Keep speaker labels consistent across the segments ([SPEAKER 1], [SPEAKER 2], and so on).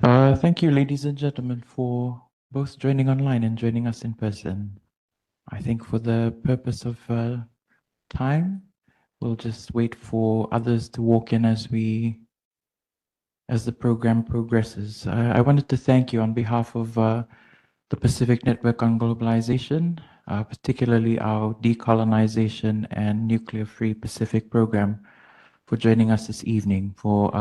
[SPEAKER 1] Thank you, ladies and gentlemen, for both joining online and joining us in person. I think for the purpose of time, we'll just wait for others to walk in as the program progresses. I wanted to thank you on behalf of the Pacific Network on Globalization, particularly our Decolonization and Nuclear-Free Pacific program, for joining us this evening for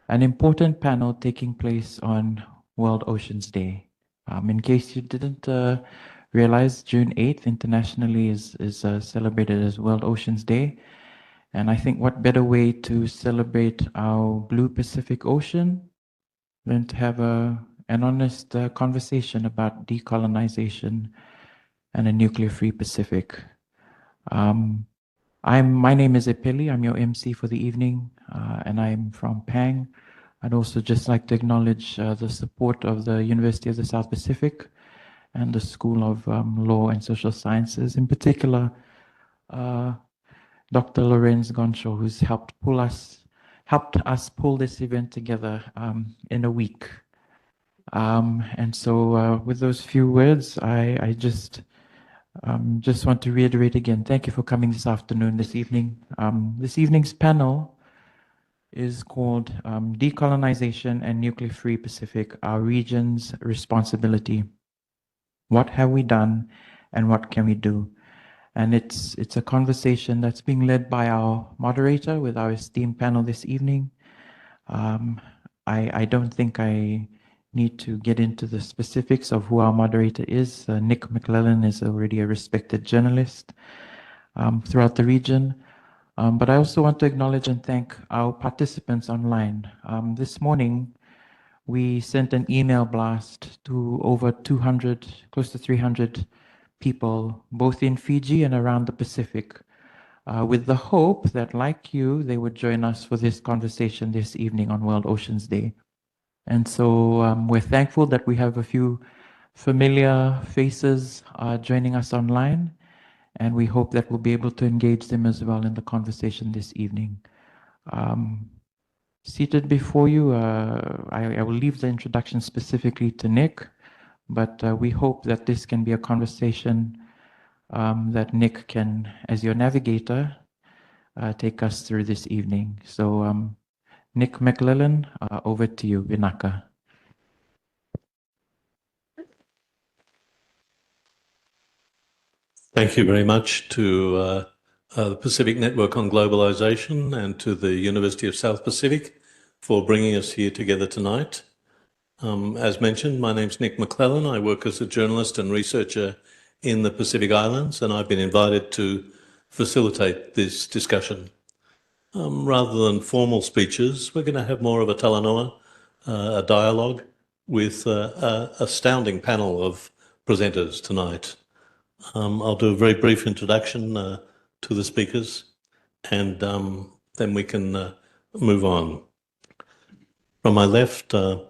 [SPEAKER 1] an important panel taking place on World Oceans Day. In case you didn't realize, June 8th internationally is celebrated as World Oceans Day. And I think what better way to celebrate our blue Pacific Ocean than to have an honest conversation about decolonization and a nuclear-free Pacific. My name is Epeli. I'm your MC for the evening, and I'm from Pang. I'd also just like to acknowledge the support of the University of the South Pacific and the School of Law and Social Sciences, in particular, Dr. Lorenz Goncho, who's helped us pull this event together in a week. And so with those few words, I just want to reiterate again, thank you for coming this afternoon, this evening. This evening's panel is called Decolonization and Nuclear-Free Pacific, Our Region's Responsibility. What have we done and what can we do? And it's a conversation that's being led by our moderator with our esteemed panel this evening. I don't think I need to get into the specifics of who our moderator is. Nick McClellan is already a respected journalist throughout the region. But I also want to acknowledge and thank our participants online. This morning, we sent an email blast to over 200, close to 300 people, both in Fiji and around the Pacific, with the hope that, like you, they would join us for this conversation this evening on World Oceans Day. And so we're thankful that we have a few familiar faces joining us online, and we hope that we'll be able to engage them as well in the conversation this evening. Seated before you, I will leave the introduction specifically to Nick, but we hope that this can be a conversation that Nick can, as your navigator, take us through this evening. So Nick McClellan, over to you, Vinaka.
[SPEAKER 2] Thank you very much to the Pacific Network on Globalization and to the University of South Pacific for bringing us here together tonight. As mentioned, my name's Nick McClellan. I work as a journalist and researcher in the Pacific Islands, and I've been invited to facilitate this discussion. Rather than formal speeches, we're going to have more of a talanoa, a dialogue with an astounding panel of presenters tonight. I'll do a very brief introduction to the speakers, and then we can move on. From my left, Dame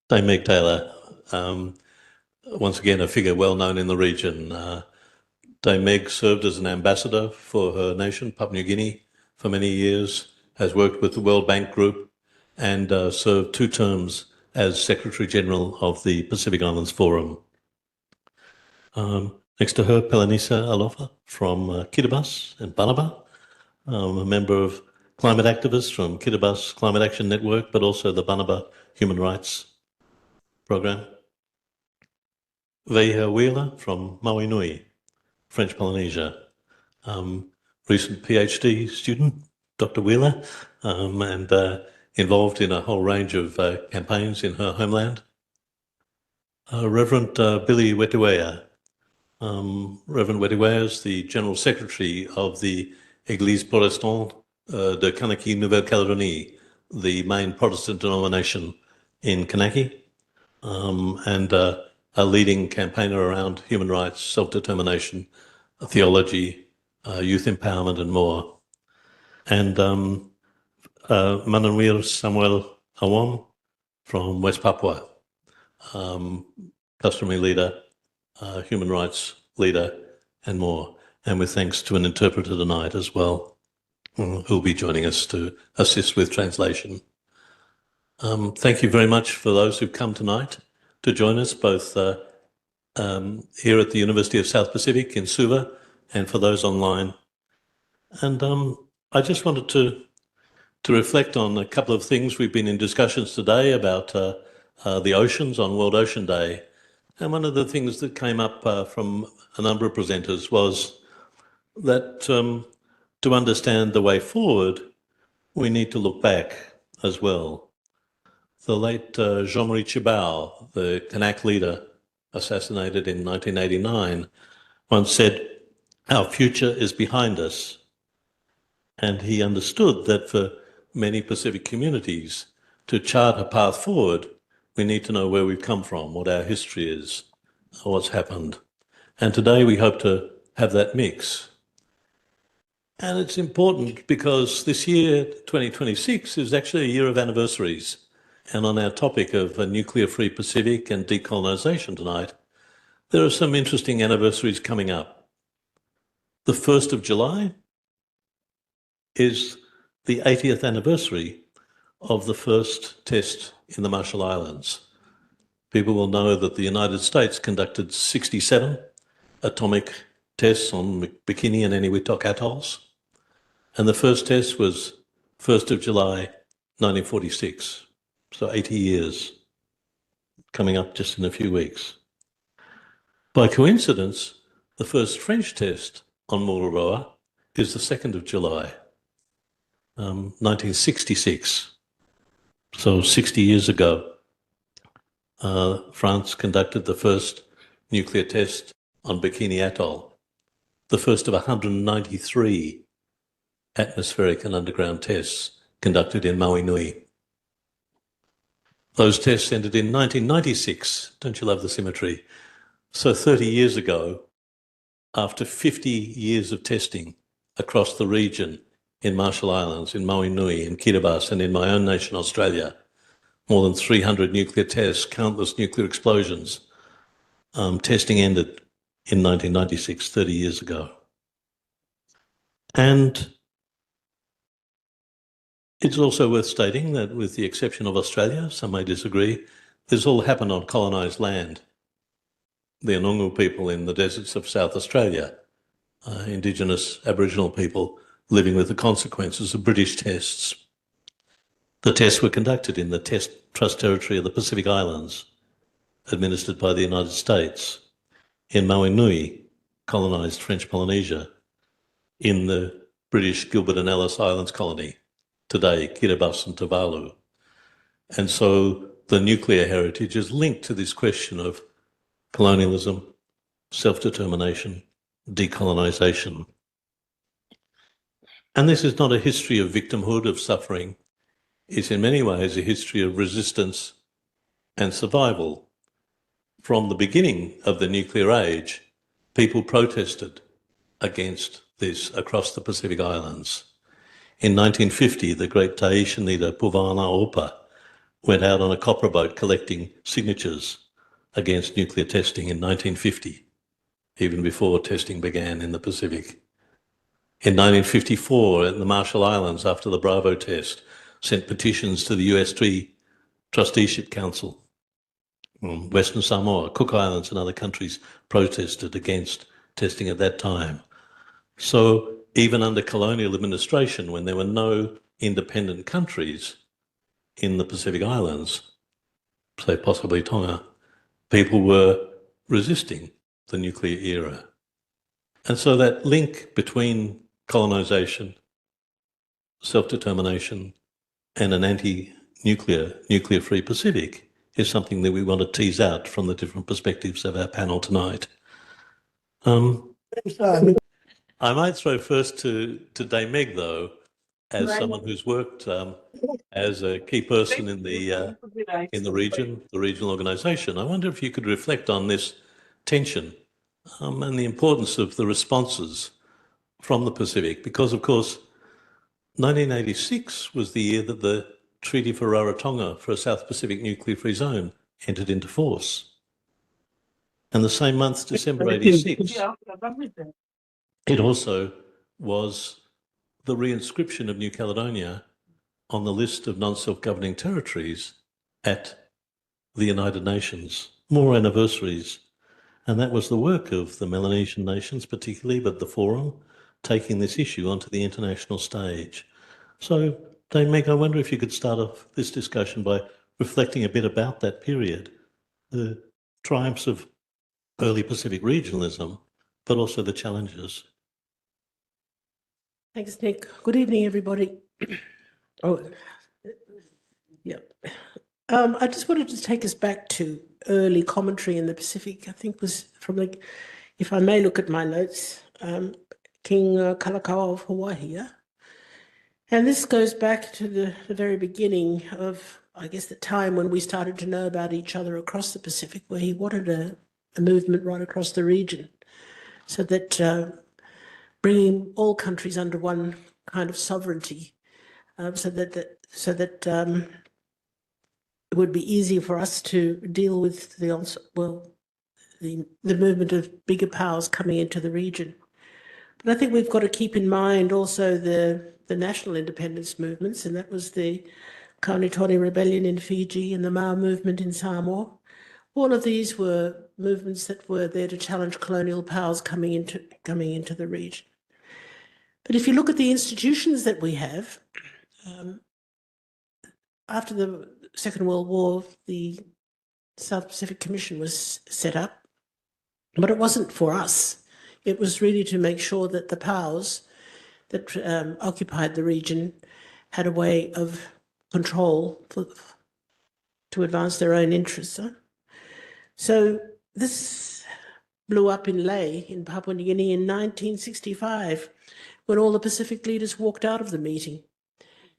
[SPEAKER 2] Meg Taylor, once again a figure well known in the region. Dame Meg served as an ambassador for her nation, Papua New Guinea, for many years, has worked with the World Bank Group, and served 2 terms as Secretary General of the Pacific Islands Forum. Next to her, Pelanisa Alofa from Kiribati and Banaba, a member of climate activists from Kiribati Climate Action Network, but also the Banaba Human Rights Program. Veha Wheeler from Maui Nui, French Polynesia, recent PhD student, Dr. Wheeler, and involved in a whole range of campaigns in her homeland. Reverend Billy Wetiwea. Reverend Wetiwea is the General Secretary of the Église Protestante de Kanaki Nouvelle-Calédonie, the main Protestant denomination in Kanaki, and a leading campaigner around human rights, self-determination, theology, youth empowerment, and more. And Manuel Samuel Awam from West Papua, customary leader, human rights leader, and more. And with thanks to an interpreter tonight as well, who'll be joining us to assist with translation. Thank you very much for those who've come tonight to join us, both here at the University of South Pacific in Suva and for those online. And I just wanted to reflect on a couple of things. We've been in discussions today about the oceans on World Ocean Day. And one of the things that came up from a number of presenters was that to understand the way forward, we need to look back as well. The late Jean-Marie Tjibaou, the Kanak leader, assassinated in 1989, once said, "Our future is behind us." And he understood that for many Pacific communities, to chart a path forward, we need to know where we've come from, what our history is, what's happened. And today we hope to have that mix. And it's important because this year, 2026, is actually a year of anniversaries. And on our topic of a nuclear-free Pacific and decolonisation tonight, there are some interesting anniversaries coming up. The 1st of July is the 80th anniversary of the first test in the Marshall Islands. People will know that the United States conducted 67 atomic tests on Bikini and Eniwetok atolls. And the first test was 1st of July, 1946. So 80 years coming up just in a few weeks. By coincidence, the first French test on Mururoa is the 2nd of July, 1966. So 60 years ago, France conducted the first nuclear test on Bikini Atoll, the first of 193 atmospheric and underground tests conducted in Maui Nui. Those tests ended in 1996. Don't you love the symmetry? So 30 years ago, after 50 years of testing across the region in Marshall Islands, in Maui Nui, in Kiribati, and in my own nation, Australia, more than 300 nuclear tests, countless nuclear explosions, testing ended in 1996, 30 years ago. And it's also worth stating that with the exception of Australia, some may disagree, this all happened on colonised land. The Anungu people in the deserts of South Australia, Indigenous Aboriginal people living with the consequences of British tests. The tests were conducted in the Test Trust Territory of the Pacific Islands, administered by the United States, in Maui Nui, colonised French Polynesia, in the British Gilbert and Ellice Islands colony, today Kiribati and Tuvalu. And so the nuclear heritage is linked to this question of colonialism, self-determination, decolonisation. And this is not a history of victimhood, of suffering. It's in many ways a history of resistance and survival. From the beginning of the nuclear age, people protested against this across the Pacific Islands. In 1950, the great Tahitian leader Puvana Opa went out on a copper boat collecting signatures against nuclear testing in 1950, even before testing began in the Pacific. In 1954, in the Marshall Islands, after the Bravo test, sent petitions to the US Trusteeship Council. Western Samoa, Cook Islands and other countries protested against testing at that time. So even under colonial administration, when there were no independent countries in the Pacific Islands, say possibly Tonga, people were resisting the nuclear era. And so that link between colonisation, self-determination, and an nuclear-free Pacific is something that we want to tease out from the different perspectives of our panel tonight. I might throw first to Dame Meg, though, as someone who's worked as a key person in the region, the regional organisation. I wonder if you could reflect on this tension and the importance of the responses from the Pacific, because, of course, 1986 was the year that the Treaty for Rarotonga for a South Pacific nuclear-free zone entered into force. And the same month, December 86, it also was the reinscription of New Caledonia on the list of non-self-governing territories at the United Nations, more anniversaries. And that was the work of the Melanesian nations particularly, but the Forum, taking this issue onto the international stage. So, Dame Meg, I wonder if you could start off this discussion by reflecting a bit about that period, the triumphs of early Pacific regionalism, but also the challenges.
[SPEAKER 3] Thanks, Nick. Good evening, everybody. Oh, yeah. I just wanted to take us back to early commentary in the Pacific. I think was from the, if I may look at my notes, King Kalakaua of Hawaii. Yeah? And this goes back to the very beginning of, I guess, the time when we started to know about each other across the Pacific, where he wanted a movement right across the region, so that bringing all countries under one kind of sovereignty, so that it would be easier for us to deal with the movement of bigger powers coming into the region. But I think we've got to keep in mind also the national independence movements, and that was the Kaunitoni Rebellion in Fiji and the Mao movement in Samoa. All of these were movements that were there to challenge colonial powers coming into the region. But if you look at the institutions that we have, after the Second World War, the South Pacific Commission was set up, but it wasn't for us. It was really to make sure that the powers that occupied the region had a way of control to advance their own interests. Huh? So this blew up in Lae in Papua New Guinea in 1965, when all the Pacific leaders walked out of the meeting.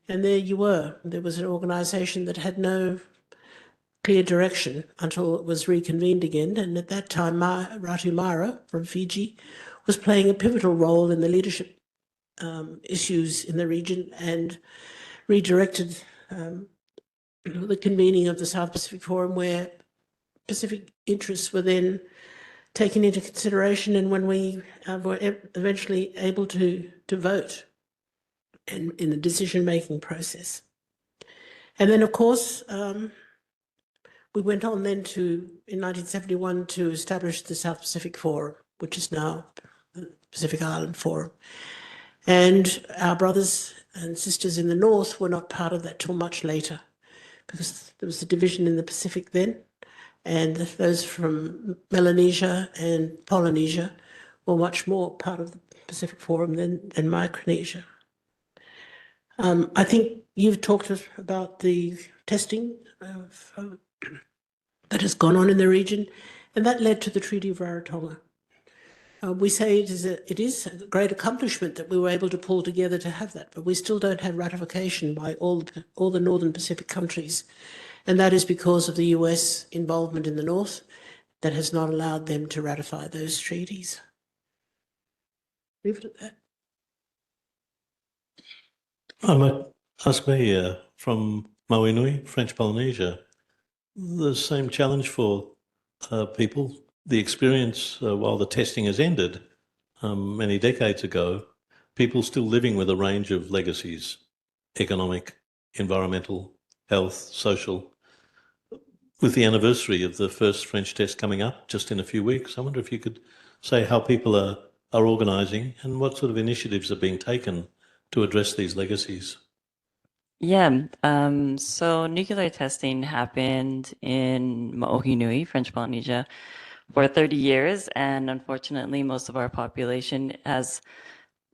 [SPEAKER 3] And there you were. There was an organisation that had no clear direction until it was reconvened again. And at that time, Ratu Mara from Fiji was playing a pivotal role in the leadership issues in the region and redirected the convening of the South Pacific Forum, where Pacific interests were then taken into consideration, and when we were eventually able to vote in the decision-making process. And then, of course, we went on then in 1971, to establish the South Pacific Forum, which is now the Pacific Island Forum. And our brothers and sisters in the North were not part of that till much later, because there was a division in the Pacific then, and those from Melanesia and Polynesia were much more part of the Pacific Forum than Micronesia. I think you've talked about the testing that has gone on in the region, and that led to the Treaty of Rarotonga. We say it is a great accomplishment that we were able to pull together to have that, but we still don't have ratification by all the Northern Pacific countries. And that is because of the US involvement in the North that has not allowed them to ratify those treaties. Leave it at that.
[SPEAKER 2] I might ask me from Mauinui, French Polynesia, the same challenge for people. The experience while the testing has ended many decades ago, people still living with a range of legacies, economic, environmental, health, social. With the anniversary of the first French test coming up just in a few weeks, I wonder if you could say how people are organising and what sort of initiatives are being taken to address these legacies.
[SPEAKER 4] Yeah, so nuclear testing happened in Ma'ohinui, French Polynesia, for 30 years, and unfortunately, most of our population has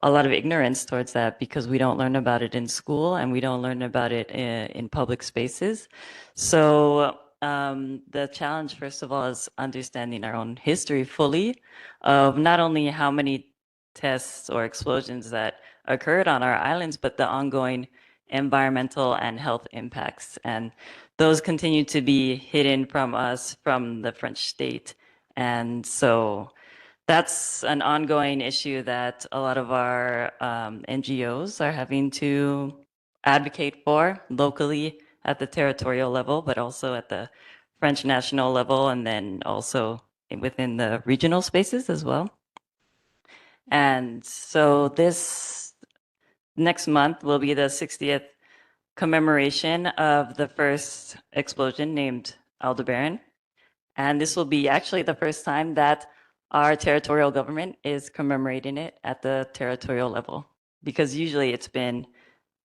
[SPEAKER 4] a lot of ignorance towards that because we don't learn about it in school and we don't learn about it in public spaces. So the challenge, first of all, is understanding our own history fully of not only how many tests or explosions that occurred on our islands, but the ongoing environmental and health impacts. And those continue to be hidden from us from the French state. And so that's an ongoing issue that a lot of our NGOs are having to advocate for locally at the territorial level, but also at the French national level, and then also within the regional spaces as well. And so this next month will be the 60th commemoration of the first explosion named Aldebaran. And this will be actually the first time that our territorial government is commemorating it at the territorial level, because usually it's been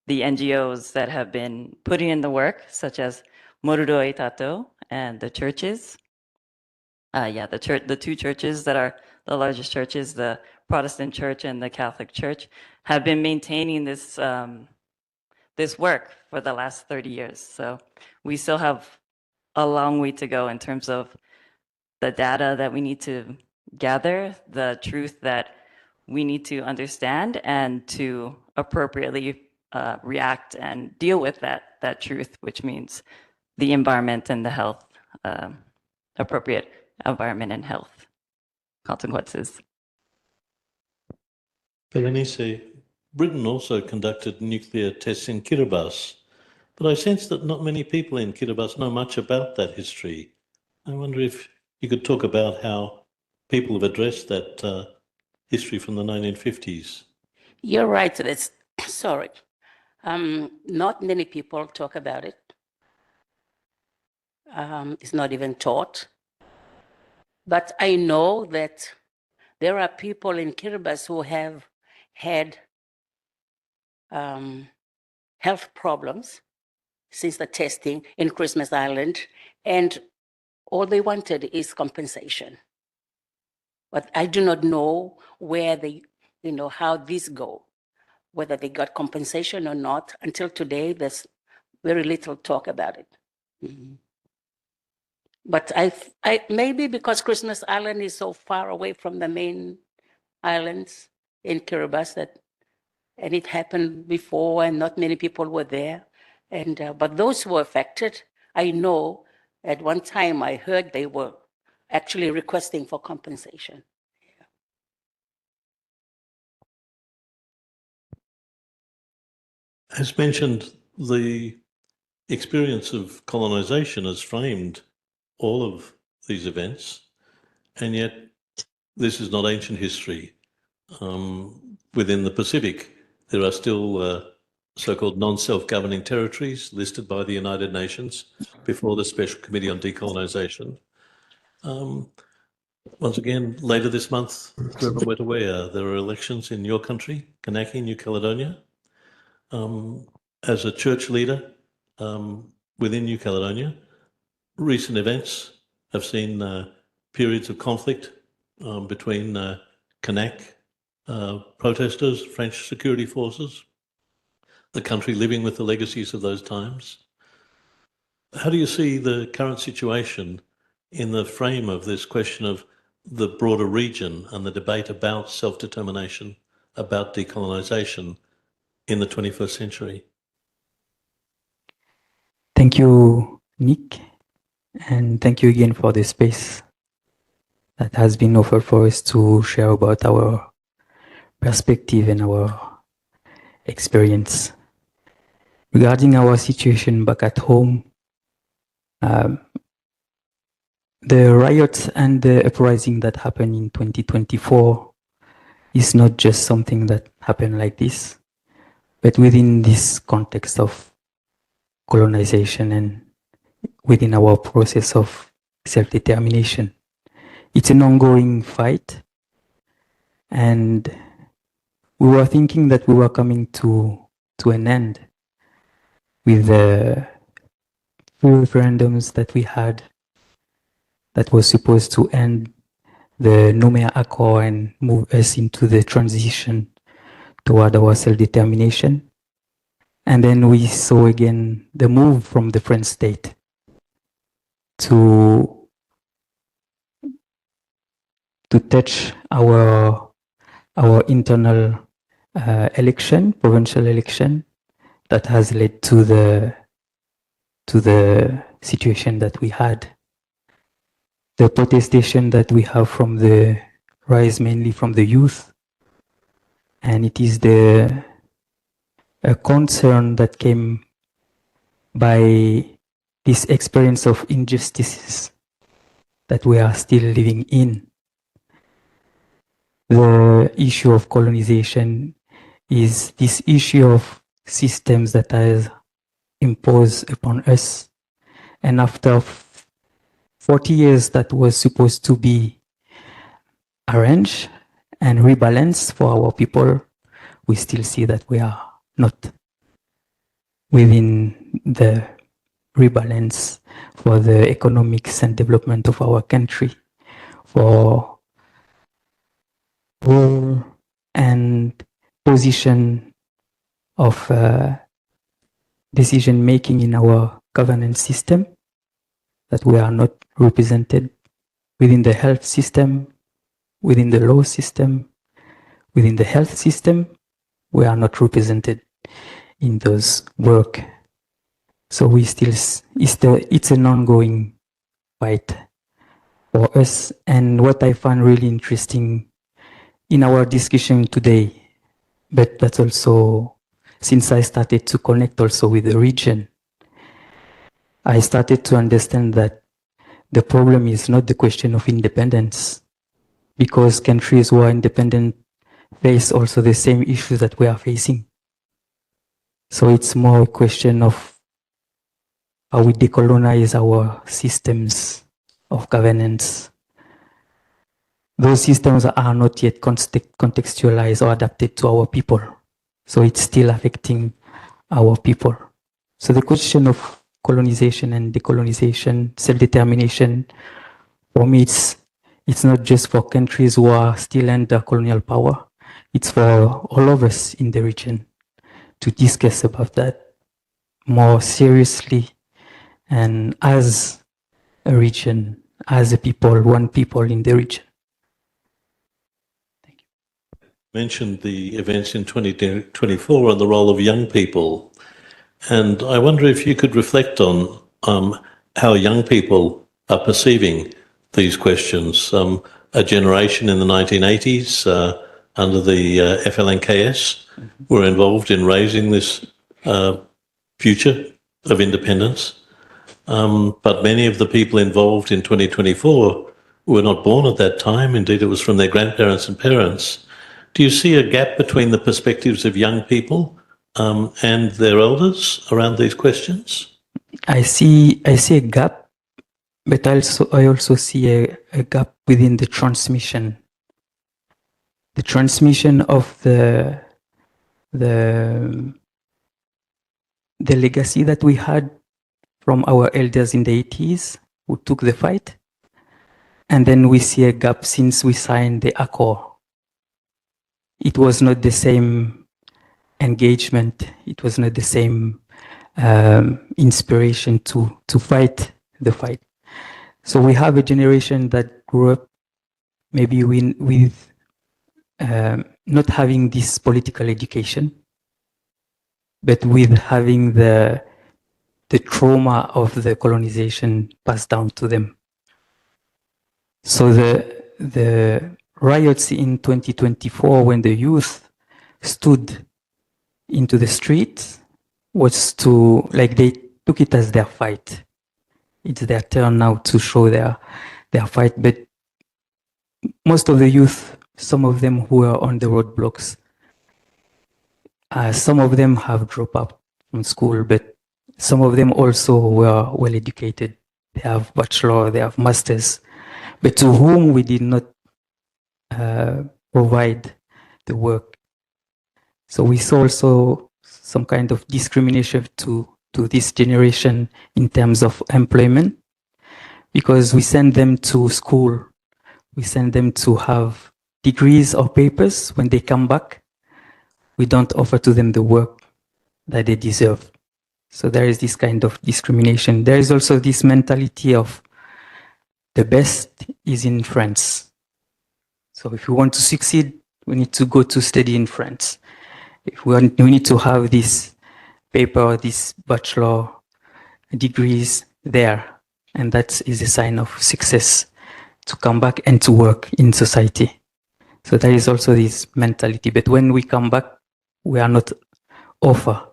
[SPEAKER 4] the NGOs that have been putting in the work, such as Morudoi Tato and the churches. The two churches that are the largest churches, the Protestant Church and the Catholic Church, have been maintaining this this work for the last 30 years. So we still have a long way to go in terms of the data that we need to gather, the truth that we need to understand, and to appropriately react and deal with that truth, which means the environment and the health, appropriate environment and health consequences.
[SPEAKER 2] Berenice, Britain also conducted nuclear tests in Kiribati, but I sense that not many people in Kiribati know much about that history. I wonder if you could talk about how people have addressed that history from the 1950s.
[SPEAKER 5] You're right. Sorry. Not many people talk about it. It's not even taught. But I know that there are people in Kiribati who have had health problems since the testing in Christmas Island, and all they wanted is compensation. But I do not know where they, how these go, whether they got compensation or not. Until today, there's very little talk about it. Mm-hmm. But I maybe because Christmas Island is so far away from the main islands in Kiribati and it happened before, and not many people were there. And but those who were affected, I know at one time I heard they were actually requesting for compensation.
[SPEAKER 2] As mentioned, the experience of colonisation has framed all of these events, and yet this is not ancient history. Within the Pacific, there are still so-called non-self-governing territories listed by the United Nations before the Special Committee on Decolonisation. Once again, later this month, Reverend Wetawea, there are elections in your country, Kanaki, New Caledonia. As a church leader within New Caledonia, recent events have seen periods of conflict between Kanak protesters, French security forces, the country living with the legacies of those times. How do you see the current situation in the frame of this question of the broader region and the debate about self-determination, about decolonisation in the 21st century?
[SPEAKER 6] Thank you, Nick, and thank you again for the space that has been offered for us to share about our perspective and our experience. Regarding our situation back at home, the riots and the uprising that happened in 2024 is not just something that happened like this, but within this context of colonization and within our process of self-determination. It's an ongoing fight, and we were thinking that we were coming to an end with the few referendums that we had that was supposed to end the Nomea Accord and move us into the transition toward our self-determination. And then we saw again the move from the French state to touch our internal election, provincial election, that has led to the situation that we had. The protestation that we have from the rise mainly from the youth, and it is a concern that came by this experience of injustices that we are still living in. The issue of colonization is this issue of systems that imposed upon us. And after 40 years that was supposed to be arranged and rebalanced for our people, we still see that we are not within the rebalance for the economics and development of our country, for role and position of decision making in our governance system, that we are not represented within the health system, within the law system, within the health system. We are not represented in those work. So we still, it's an ongoing fight for us. And what I find really interesting in our discussion today, but that's also since I started to connect also with the region, I started to understand that the problem is not the question of independence, because countries who are independent face also the same issues that we are facing. So it's more a question of how we decolonize our systems of governance. Those systems are not yet contextualized or adapted to our people. So it's still affecting our people. So the question of colonization and decolonization, self-determination, for me, it's not just for countries who are still under colonial power. It's for all of us in the region to discuss about that more seriously, and as a region, as a people, one people in the region.
[SPEAKER 2] Mentioned the events in 2024 and the role of young people. And I wonder if you could reflect on how young people are perceiving these questions. A generation in the 1980s under the FLNKS were involved in raising this future of independence. But many of the people involved in 2024 were not born at that time. Indeed, it was from their grandparents and parents. Do you see a gap between the perspectives of young people and their elders around these questions?
[SPEAKER 6] I see a gap, but I also see a gap within the transmission. The transmission of the legacy that we had from our elders in the 80s who took the fight. And then we see a gap since we signed the accord. It was not the same engagement. It was not the same inspiration to fight the fight. So we have a generation that grew up maybe with not having this political education, but with having the trauma of the colonization passed down to them. So the riots in 2024, when the youth stood into the streets, was to, like, they took it as their fight. It's their turn now to show their fight. But most of the youth, some of them who are on the roadblocks, some of them have dropped out from school, but some of them also were well educated. They have bachelor, they have masters, but to whom we did not provide the work. So we saw also some kind of discrimination to this generation in terms of employment, because we send them to school, we send them to have degrees or papers. When they come back, we don't offer to them the work that they deserve. So there is this kind of discrimination. There is also this mentality of the best is in France. So if we want to succeed, we need to go to study in France. If we need to have this paper, this bachelor degrees there. And that is a sign of success, to come back and to work in society. So there is also this mentality. But when we come back, we are not offered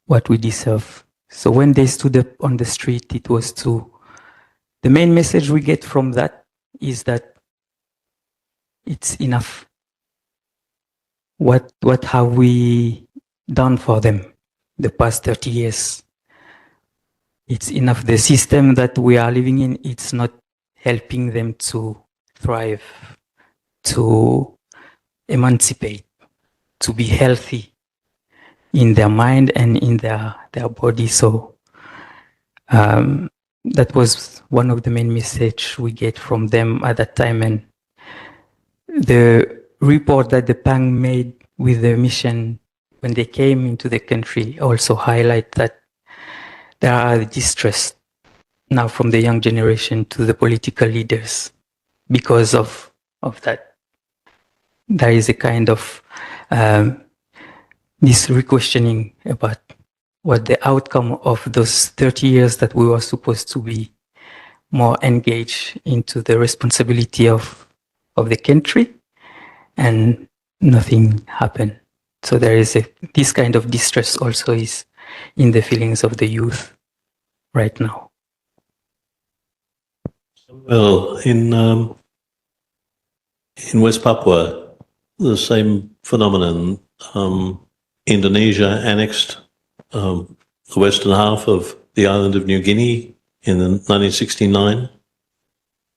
[SPEAKER 6] what we deserve. So when they stood up on the street, it was the main message we get from that is that it's enough. What have we done for them the past 30 years? it's enough. The system that we are living in, it's not helping them to thrive, to emancipate, to be healthy in their mind and in their body. So that was one of the main message we get from them at that time. And the report that the PANG made with the mission when they came into the country also highlight that there are distress now from the young generation to the political leaders because of that. There is a kind of this re-questioning about what the outcome of those 30 years that we were supposed to be more engaged into the responsibility of the country, and nothing happened. So there is this kind of distress also is in the feelings of the youth right now.
[SPEAKER 2] Well, in West Papua, the same phenomenon. Indonesia annexed the western half of the island of New Guinea in 1969.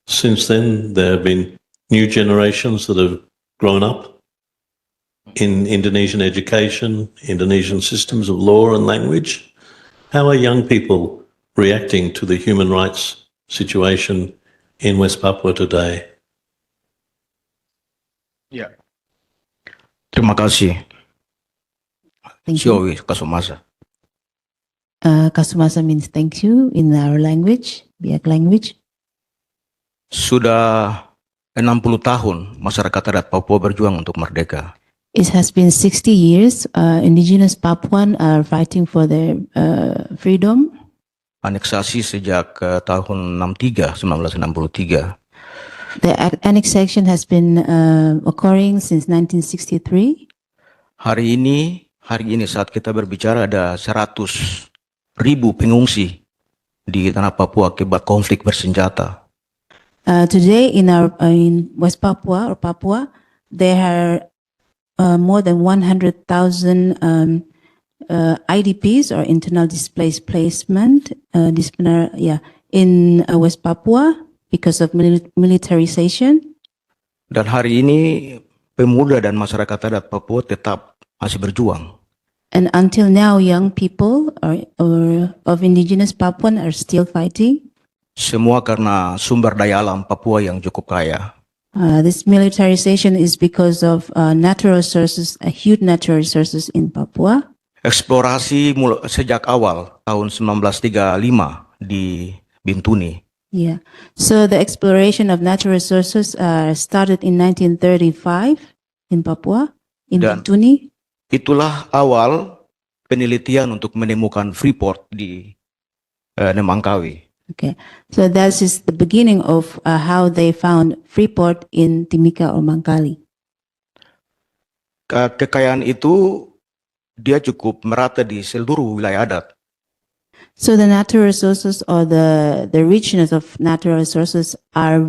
[SPEAKER 2] Since then, there have been new generations that have grown up in Indonesian education, Indonesian systems of law and language. How are young people reacting to the human rights situation in West Papua today?
[SPEAKER 7] Ya. Terima kasih.
[SPEAKER 8] Thank you.
[SPEAKER 7] Siowi Kasumasa.
[SPEAKER 8] Kasumasa means thank you in our language, Biak language.
[SPEAKER 7] Sudah 60 tahun masyarakat adat Papua berjuang untuk merdeka.
[SPEAKER 8] It has been 60 years. Indigenous Papuan are fighting for their freedom.
[SPEAKER 7] Aneksasi sejak tahun 1963.
[SPEAKER 8] The annexation has been occurring since 1963.
[SPEAKER 7] Hari ini saat kita berbicara ada 100.000 pengungsi di tanah Papua akibat konflik bersenjata.
[SPEAKER 8] Today in West Papua or Papua, there are more than 100,000 IDPs or internal displaced placement in West Papua because of militarization.
[SPEAKER 7] Dan hari ini pemuda dan masyarakat adat Papua tetap masih berjuang.
[SPEAKER 8] And until now, young people or of indigenous Papuan are still fighting.
[SPEAKER 7] Semua karena sumber daya alam Papua yang cukup kaya.
[SPEAKER 8] This militarization is because of natural resources, huge natural resources in Papua.
[SPEAKER 7] Eksplorasi sejak awal tahun 1935 di Bintuni.
[SPEAKER 8] Yeah. So the exploration of natural resources started in 1935 in Papua, in Bintuni.
[SPEAKER 7] Itulah awal penelitian untuk menemukan Freeport di Nemangkawi.
[SPEAKER 8] Okay, so that is the beginning of how they found Freeport in Timika or Mangkali.
[SPEAKER 7] Kekayaan itu dia cukup merata di seluruh wilayah adat.
[SPEAKER 8] So the natural resources or the richness of natural resources are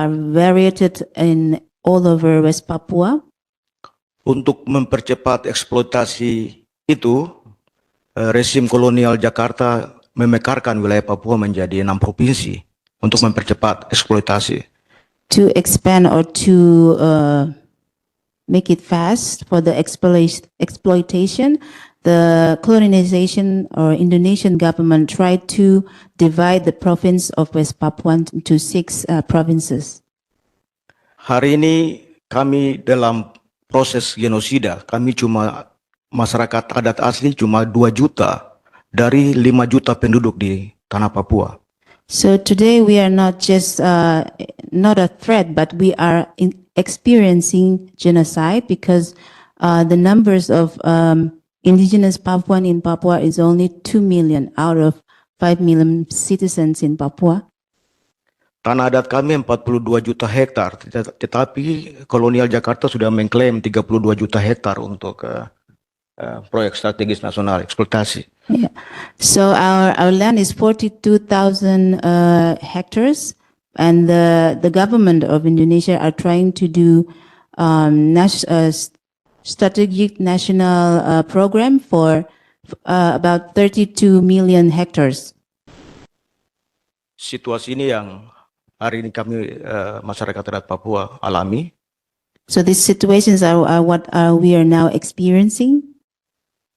[SPEAKER 8] varied in all over West Papua.
[SPEAKER 7] Untuk mempercepat eksploitasi itu, rezim kolonial Jakarta memekarkan wilayah Papua menjadi 6 provinsi untuk mempercepat eksploitasi.
[SPEAKER 8] To expand or to make it fast for the exploitation, the colonization or Indonesian government tried to divide the province of West Papua into 6 provinces.
[SPEAKER 7] Hari ini kami dalam proses genosida, masyarakat adat asli cuma 2 juta dari 5 juta penduduk di tanah Papua.
[SPEAKER 8] So today we are not just not a threat, but we are experiencing genocide because the numbers of indigenous Papuan in Papua is only 2 million out of 5 million citizens in Papua.
[SPEAKER 7] Tanah adat kami 42 juta hektar, tetapi kolonial Jakarta sudah mengklaim 32 juta hektar untuk proyek strategis nasional eksploitasi.
[SPEAKER 8] Yeah. So our land is 42,000 hectares, and the government of Indonesia are trying to do strategic national program for about 32 million hectares.
[SPEAKER 7] situasi ini yang hari ini kami masyarakat adat Papua alami.
[SPEAKER 8] So these situations are what we are now experiencing.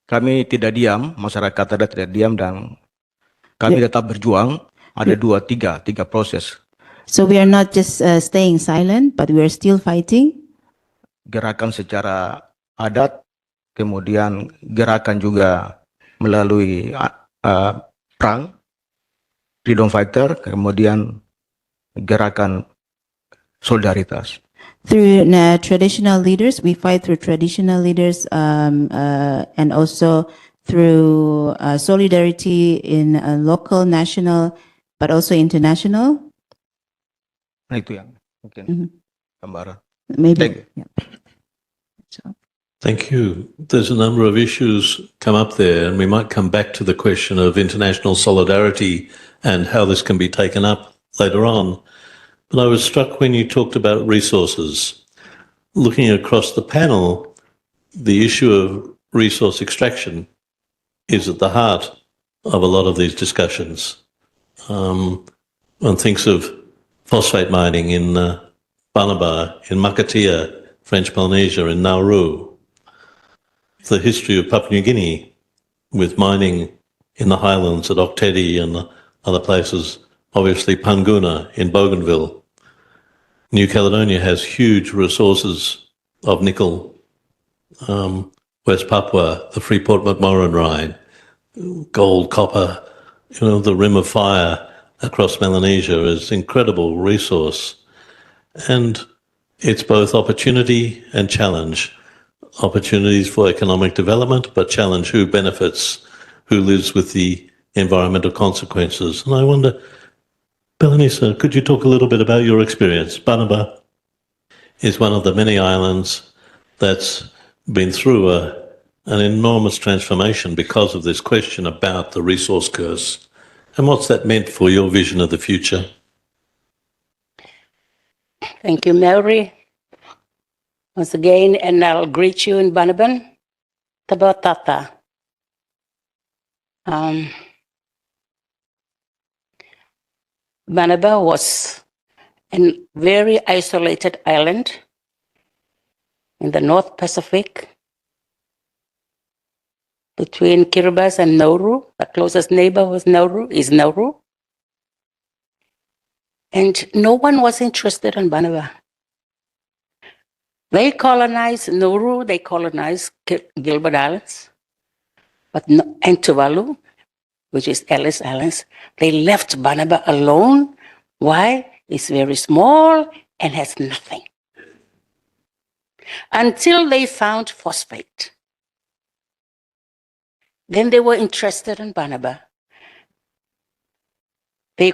[SPEAKER 7] Kami tidak diam, masyarakat adat tidak diam dan kami tetap berjuang. Ada tiga proses.
[SPEAKER 8] So we are not just staying silent, but we are still fighting.
[SPEAKER 7] Gerakan secara adat, kemudian gerakan juga melalui perang, freedom fighter, kemudian gerakan solidaritas.
[SPEAKER 8] Through traditional leaders, we fight through traditional leaders, and also through solidarity in local, national, but also international.
[SPEAKER 7] Nah itu yang mungkin
[SPEAKER 8] Mhm.
[SPEAKER 7] gambaran.
[SPEAKER 8] Maybe.
[SPEAKER 7] Thank you.
[SPEAKER 8] Yeah. So,
[SPEAKER 2] Thank you. There's a number of issues come up there, and we might come back to the question of international solidarity and how this can be taken up later on. But I was struck when you talked about resources. Looking across the panel, the issue of resource extraction is at the heart of a lot of these discussions. One thinks of phosphate mining in Banaba, in Makatia, French Polynesia, in Nauru. The history of Papua New Guinea with mining in the highlands at Oktedi and other places, obviously Panguna in Bougainville. New Caledonia has huge resources of nickel. West Papua, the Freeport McMorran Rhine, gold, copper, the Rim of Fire across Melanesia is incredible resource. And it's both opportunity and challenge. Opportunities for economic development, but challenge who benefits, who lives with the environmental consequences. And I wonder, Belenisa, could you talk a little bit about your experience? Banaba is one of the many islands that's been through an enormous transformation because of this question about the resource curse. And what's that meant for your vision of the future?
[SPEAKER 5] Thank you, Mary. Once again, and I'll greet you in Banaban. Tabatata. Banaba was a very isolated island in the North Pacific between Kiribati and Nauru. The closest neighbor was Nauru. And no one was interested in Banaba. They colonized Nauru, they colonized Gilbert Islands, and Tuvalu, which is Ellis Islands. They left Banaba alone. Why? It's very small and has nothing. Until they found phosphate. Then they were interested in Banaba. The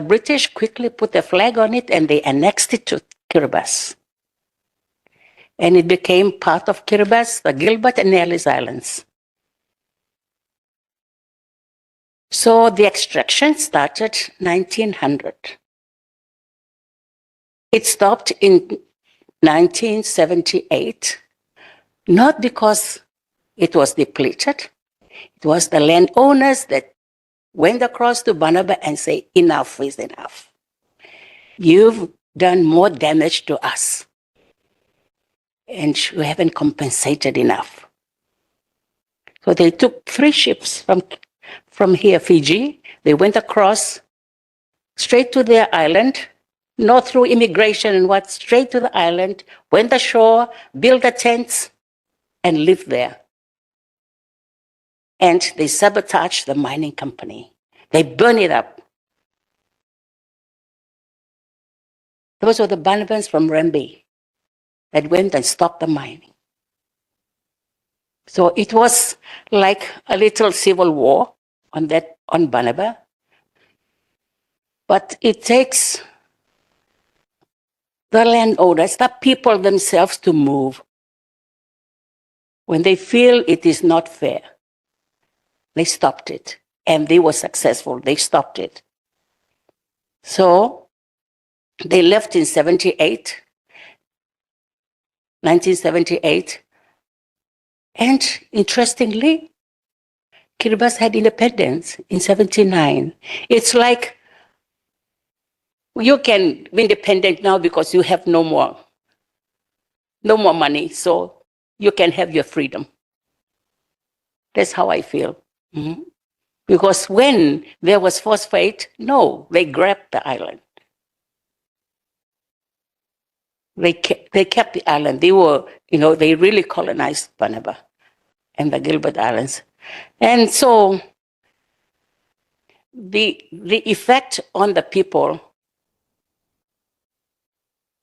[SPEAKER 5] British quickly put a flag on it and they annexed it to Kiribati. And it became part of Kiribati, the Gilbert and Ellis Islands. So the extraction started 1900. It stopped in 1978, not because it was depleted. It was the landowners that went across to Banaba and say, enough is enough. You've done more damage to us. And you haven't compensated enough. So they took 3 ships from here, Fiji. They went across straight to their island, not through immigration and what, straight to the island, went ashore, built the tents, and lived there. And they sabotaged the mining company. They burned it up. Those were the Banabans from Rembe that went and stopped the mining. So it was like a little civil war on Banaba. But it takes the landowners, the people themselves to move. When they feel it is not fair, they stopped it. And they were successful. They stopped it. So they left in 1978. And interestingly, Kiribati had independence in 79. It's like you can be independent now because you have no more money, so you can have your freedom. That's how I feel. Mhm. Because when there was phosphate, no, they grabbed the island. They kept the island. They were, they really colonized Banaba and the Gilbert Islands. And so the effect on the people,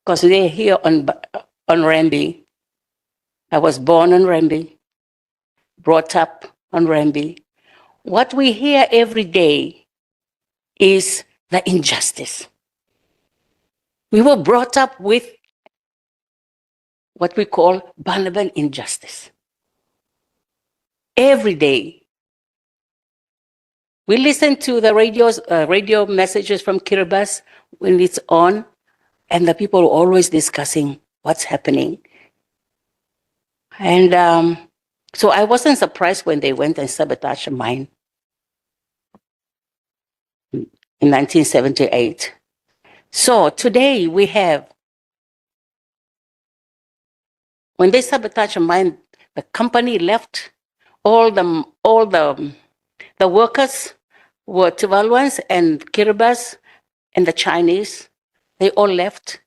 [SPEAKER 5] because they're here on Rambi. I was born on Rambi, brought up on Rambi. What we hear every day is the injustice. We were brought up with what we call Banaban injustice. Every day. We listen to the radio messages from Kiribati when it's on, and the people are always discussing what's happening. And so I wasn't surprised when they went and sabotaged a mine in 1978. So today we have, when they sabotaged a mine, the company left, all the workers were Tuvaluans and Kiribati and the Chinese. They all left.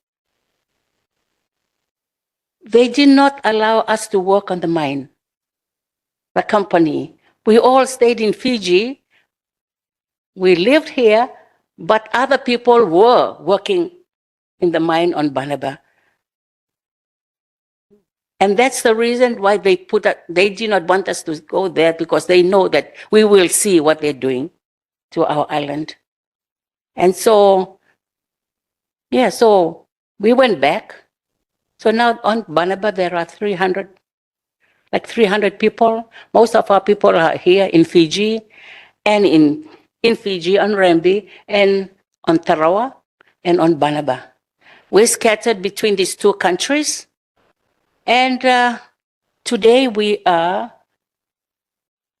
[SPEAKER 5] They did not allow us to work on the mine, the company. We all stayed in Fiji. We lived here, but other people were working in the mine on Banaba. And that's the reason why they did not want us to go there, because they know that we will see what they're doing to our island. And so, so we went back. So now on Banaba, there are 300 people. Most of our people are here in Fiji, and in Fiji, on Rambi, and on Tarawa, and on Banaba. We're scattered between these two countries. And today we are,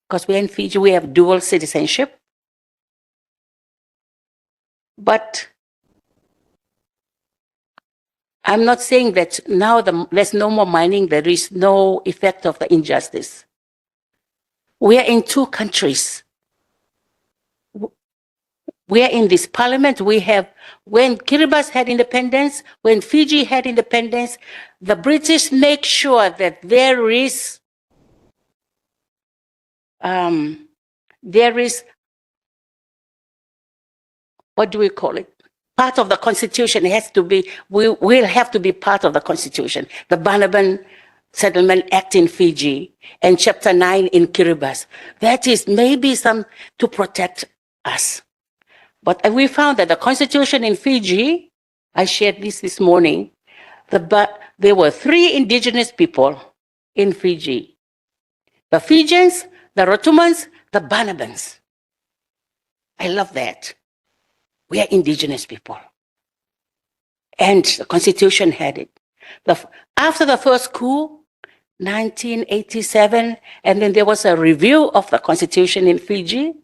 [SPEAKER 5] because we're in Fiji, we have dual citizenship. But I'm not saying that now there's no more mining, there is no effect of the injustice. We are in two countries. We are in this parliament. We have, when Kiribati had independence, when Fiji had independence, the British make sure that there is, what do we call it? Part of the constitution has to be, will have to be part of the constitution. The Banaban Settlement Act in Fiji and Chapter 9 in Kiribati. That is maybe some to protect us. But we found that the constitution in Fiji, I shared this morning, there were 3 indigenous people in Fiji. The Fijians, the Rotumans, the Banabans. I love that. We are indigenous people. And the constitution had it. After the first coup, 1987, and then there was a review of the constitution in Fiji,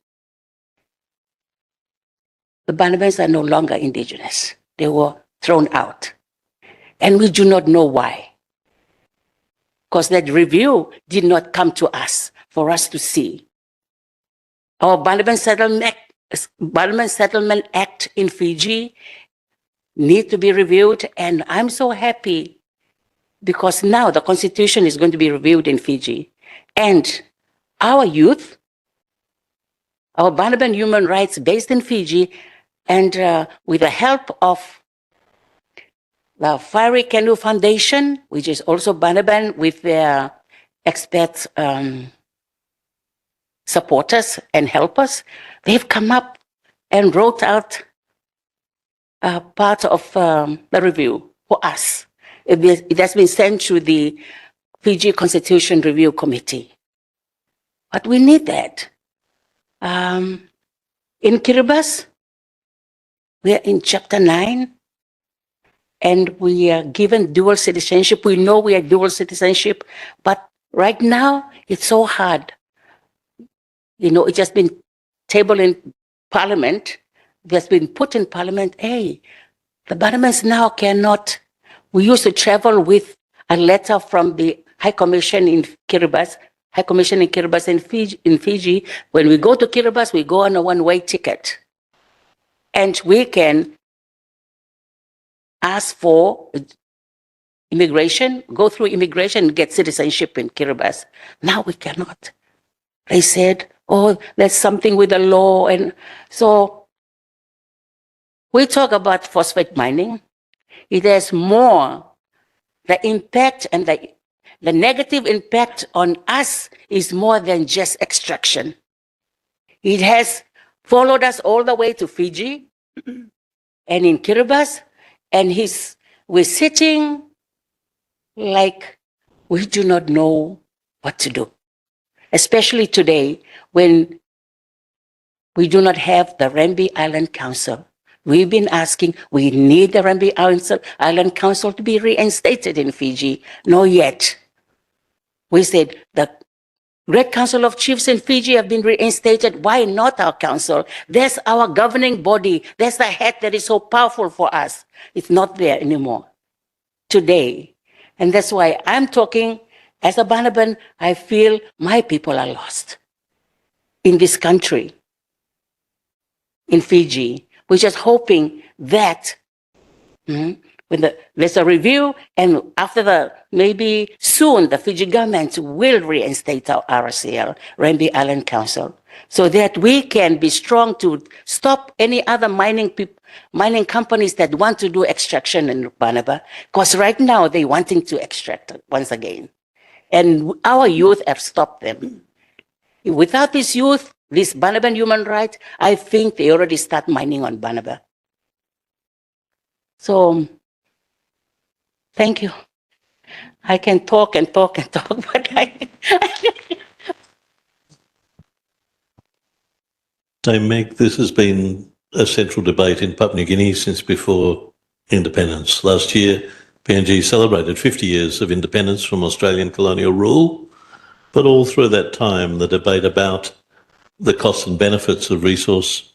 [SPEAKER 5] the Banabans are no longer indigenous. They were thrown out. And we do not know why. Because that review did not come to us for us to see. Our Banaban Settlement Act in Fiji need to be reviewed, and I'm so happy because now the constitution is going to be reviewed in Fiji. And our youth, our Banaban human rights based in Fiji, and with the help of the Fiery Canoe Foundation, which is also Banaban with their expert supporters and helpers, they've come up and wrote out part of the review for us. It has been sent to the Fiji Constitution Review Committee. But we need that. In Kiribati, we are in Chapter 9, and we are given dual citizenship. We know we are dual citizenship, but right now it's so hard. It's just been tabled in Parliament. It has been put in Parliament. Hey, The Banabans now cannot. We used to travel with a letter from the High Commission in Kiribati, in Fiji. When we go to Kiribati, we go on a one-way ticket. And we can ask for immigration, go through immigration, and get citizenship in Kiribati. Now we cannot. They said, oh, there's something with the law. And so we talk about phosphate mining. It has more, the impact and the negative impact on us is more than just extraction. It has followed us all the way to Fiji and in Kiribati, and we're sitting like we do not know what to do, especially today when we do not have the Rembi Island Council. We've been asking, we need the Rembi Island Council to be reinstated in Fiji. No yet. We said the Great Council of Chiefs in Fiji have been reinstated. Why not our council? That's our governing body. That's the head that is so powerful for us. It's not there anymore today. And that's why I'm talking as a Banaban. I feel my people are lost in this country, in Fiji. We're just hoping that when there's a review, and after maybe soon the Fiji government will reinstate our RCL, Rembi Island Council, so that we can be strong to stop any other mining companies that want to do extraction in Banaba, because right now they're wanting to extract once again. And our youth have stopped them. Without this youth, this Banaban human right, I think they already start mining on Banaba. So, thank you. I can talk and talk and talk, but
[SPEAKER 2] Dame Meg, this has been a central debate in Papua New Guinea since before independence. Last year, PNG celebrated 50 years of independence from Australian colonial rule, but all through that time, the debate about the costs and benefits of resource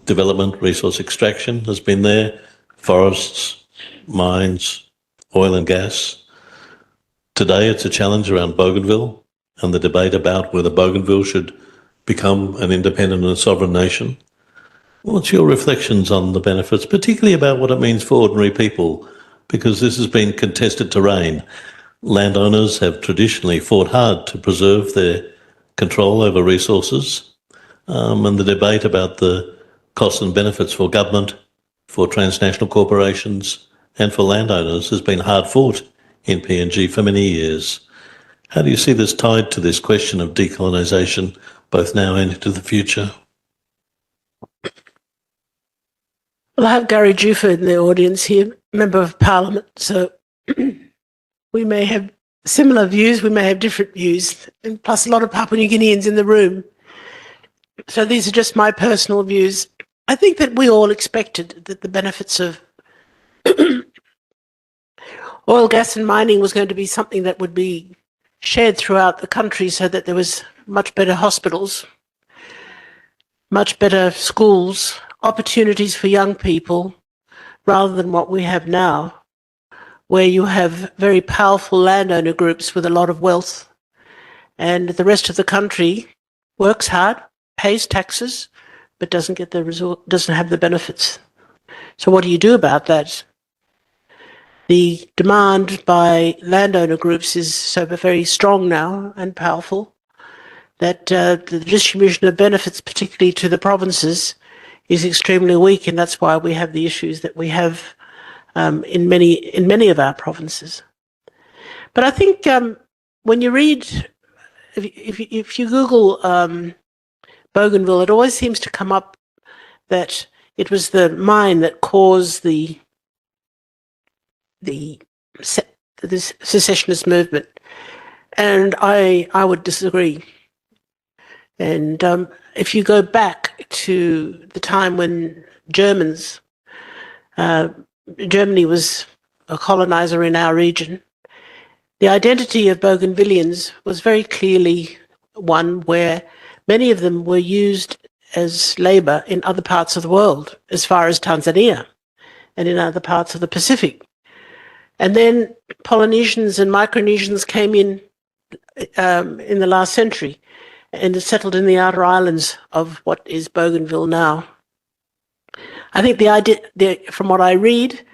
[SPEAKER 2] development, resource extraction has been there. Forests, mines, oil and gas. Today, it's a challenge around Bougainville and the debate about whether Bougainville should become an independent and sovereign nation. What's your reflections on the benefits, particularly about what it means for ordinary people? Because this has been contested terrain. Landowners have traditionally fought hard to preserve their control over resources, and the debate about the costs and benefits for government, for transnational corporations, and for landowners has been hard fought in PNG for many years. How do you see this tied to this question of decolonisation, both now and into the future?
[SPEAKER 3] Well, I have Gary Jufa in the audience here, Member of Parliament, so we may have similar views, we may have different views, and plus a lot of Papua New Guineans in the room. So these are just my personal views. I think that we all expected that the benefits of oil, gas and mining was going to be something that would be shared throughout the country so that there was much better hospitals, much better schools, opportunities for young people, rather than what we have now, where you have very powerful landowner groups with a lot of wealth, and the rest of the country works hard, pays taxes, but doesn't get the doesn't have the benefits. So what do you do about that? The demand by landowner groups is so very strong now and powerful that the distribution of benefits, particularly to the provinces, is extremely weak, and that's why we have the issues that we have in many of our provinces. But I think when you read, if you Google Bougainville, it always seems to come up that it was the mine that caused the secessionist movement, and I would disagree. And if you go back to the time when Germany was a colonizer in our region, the identity of Bougainvilleans was very clearly one where many of them were used as labour in other parts of the world, as far as Tanzania. and in other parts of the Pacific. And then Polynesians and Micronesians came in the last century and settled in the outer islands of what is Bougainville now. I think the idea, from what I read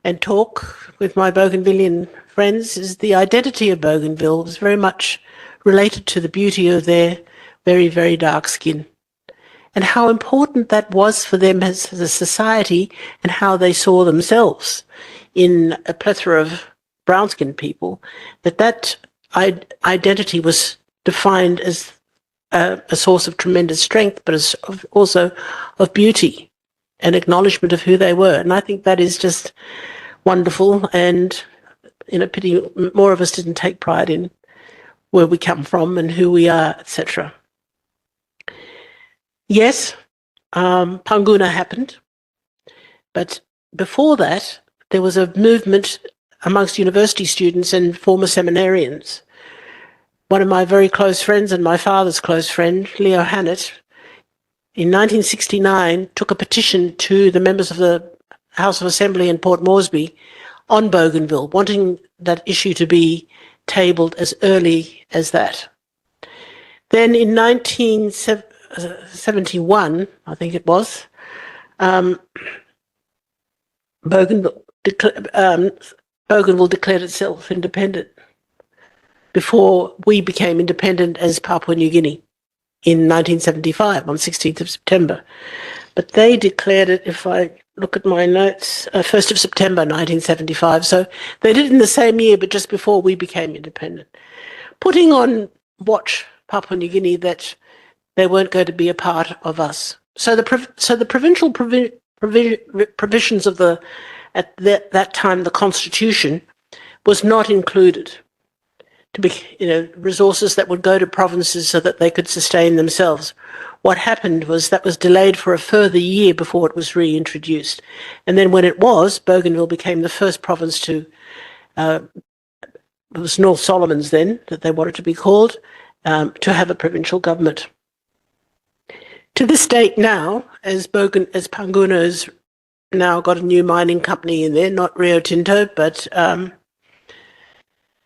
[SPEAKER 3] and talk with my Bougainvillean friends, is the identity of Bougainville was very much related to the beauty of their very, very dark skin, and how important that was for them as a society, and how they saw themselves in a plethora of brown-skinned people, that identity was defined as a source of tremendous strength, but as also of beauty and acknowledgement of who they were. And I think that is just wonderful, and pity more of us didn't take pride in where we come from and who we are, etc. Yes, Panguna happened, but before that, there was a movement amongst university students and former seminarians. One of my very close friends and my father's close friend, Leo Hannett, in 1969 took a petition to the members of the House of Assembly in Port Moresby on Bougainville, wanting that issue to be tabled as early as that. Then in 1971, I think it was, Bougainville declared itself independent before we became independent as Papua New Guinea in 1975, on 16th of September. But they declared it, if I look at my notes, 1st of September 1975. So they did it in the same year, but just before we became independent, putting on watch Papua New Guinea that they weren't going to be a part of us. So the provincial provisions of at that time, the Constitution was not included to be, resources that would go to provinces so that they could sustain themselves. What happened was that was delayed for a further year before it was reintroduced. And then when it was, Bougainville became the first province to, it was North Solomons then, that they wanted to be called, to have a provincial government. To this date now, as Panguna has now got a new mining company in there, not Rio Tinto, but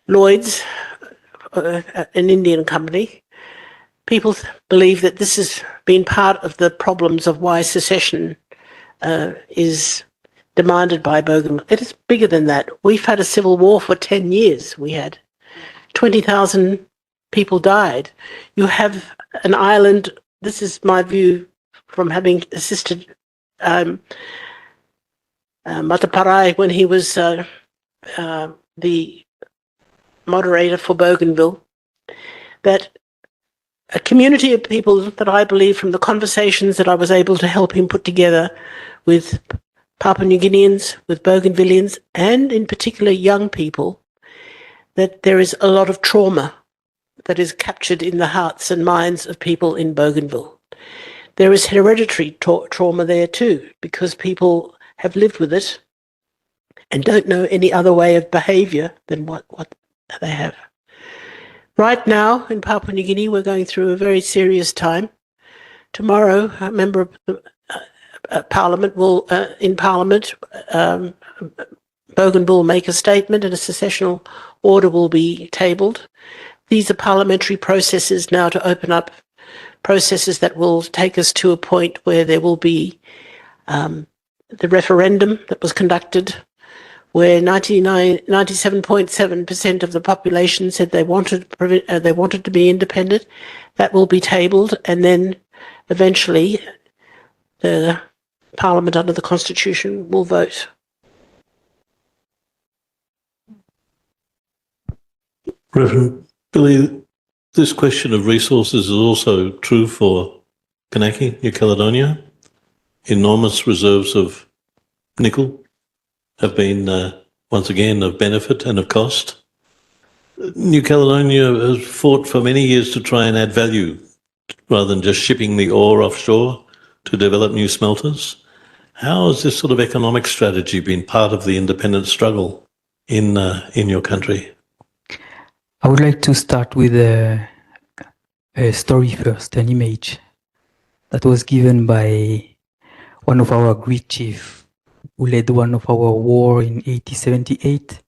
[SPEAKER 3] Lloyd's, an Indian company, people believe that this has been part of the problems of why secession is demanded by Bougainville. It is bigger than that. We've had a civil war for 10 years. We had 20,000 people died. You have an island. This is my view from having assisted Mataparai when he was the moderator for Bougainville, that a community of people that I believe, from the conversations that I was able to help him put together with Papua New Guineans, with Bougainvilleans, and in particular young people, that there is a lot of trauma that is captured in the hearts and minds of people in Bougainville. There is hereditary trauma there too, because people have lived with it and don't know any other way of behaviour than what they have. Right now in Papua New Guinea, we're going through a very serious time. Tomorrow, a member of the Parliament will, in Parliament, Bougainville will make a statement and a secessional order will be tabled. These are parliamentary processes now to open up processes that will take us to a point where there will be the referendum that was conducted, where 97.7% of the population said they wanted to be independent. That will be tabled, and then eventually the Parliament under the Constitution will vote.
[SPEAKER 2] Reverend Billy, this question of resources is also true for Kanaki, New Caledonia. Enormous reserves of nickel have been, once again, of benefit and of cost. New Caledonia has fought for many years to try and add value rather than just shipping the ore offshore to develop new smelters. How has this sort of economic strategy been part of the independence struggle in your country?
[SPEAKER 6] I would like to start with a story first, an image that was given by one of our great chiefs who led one of our war in 1878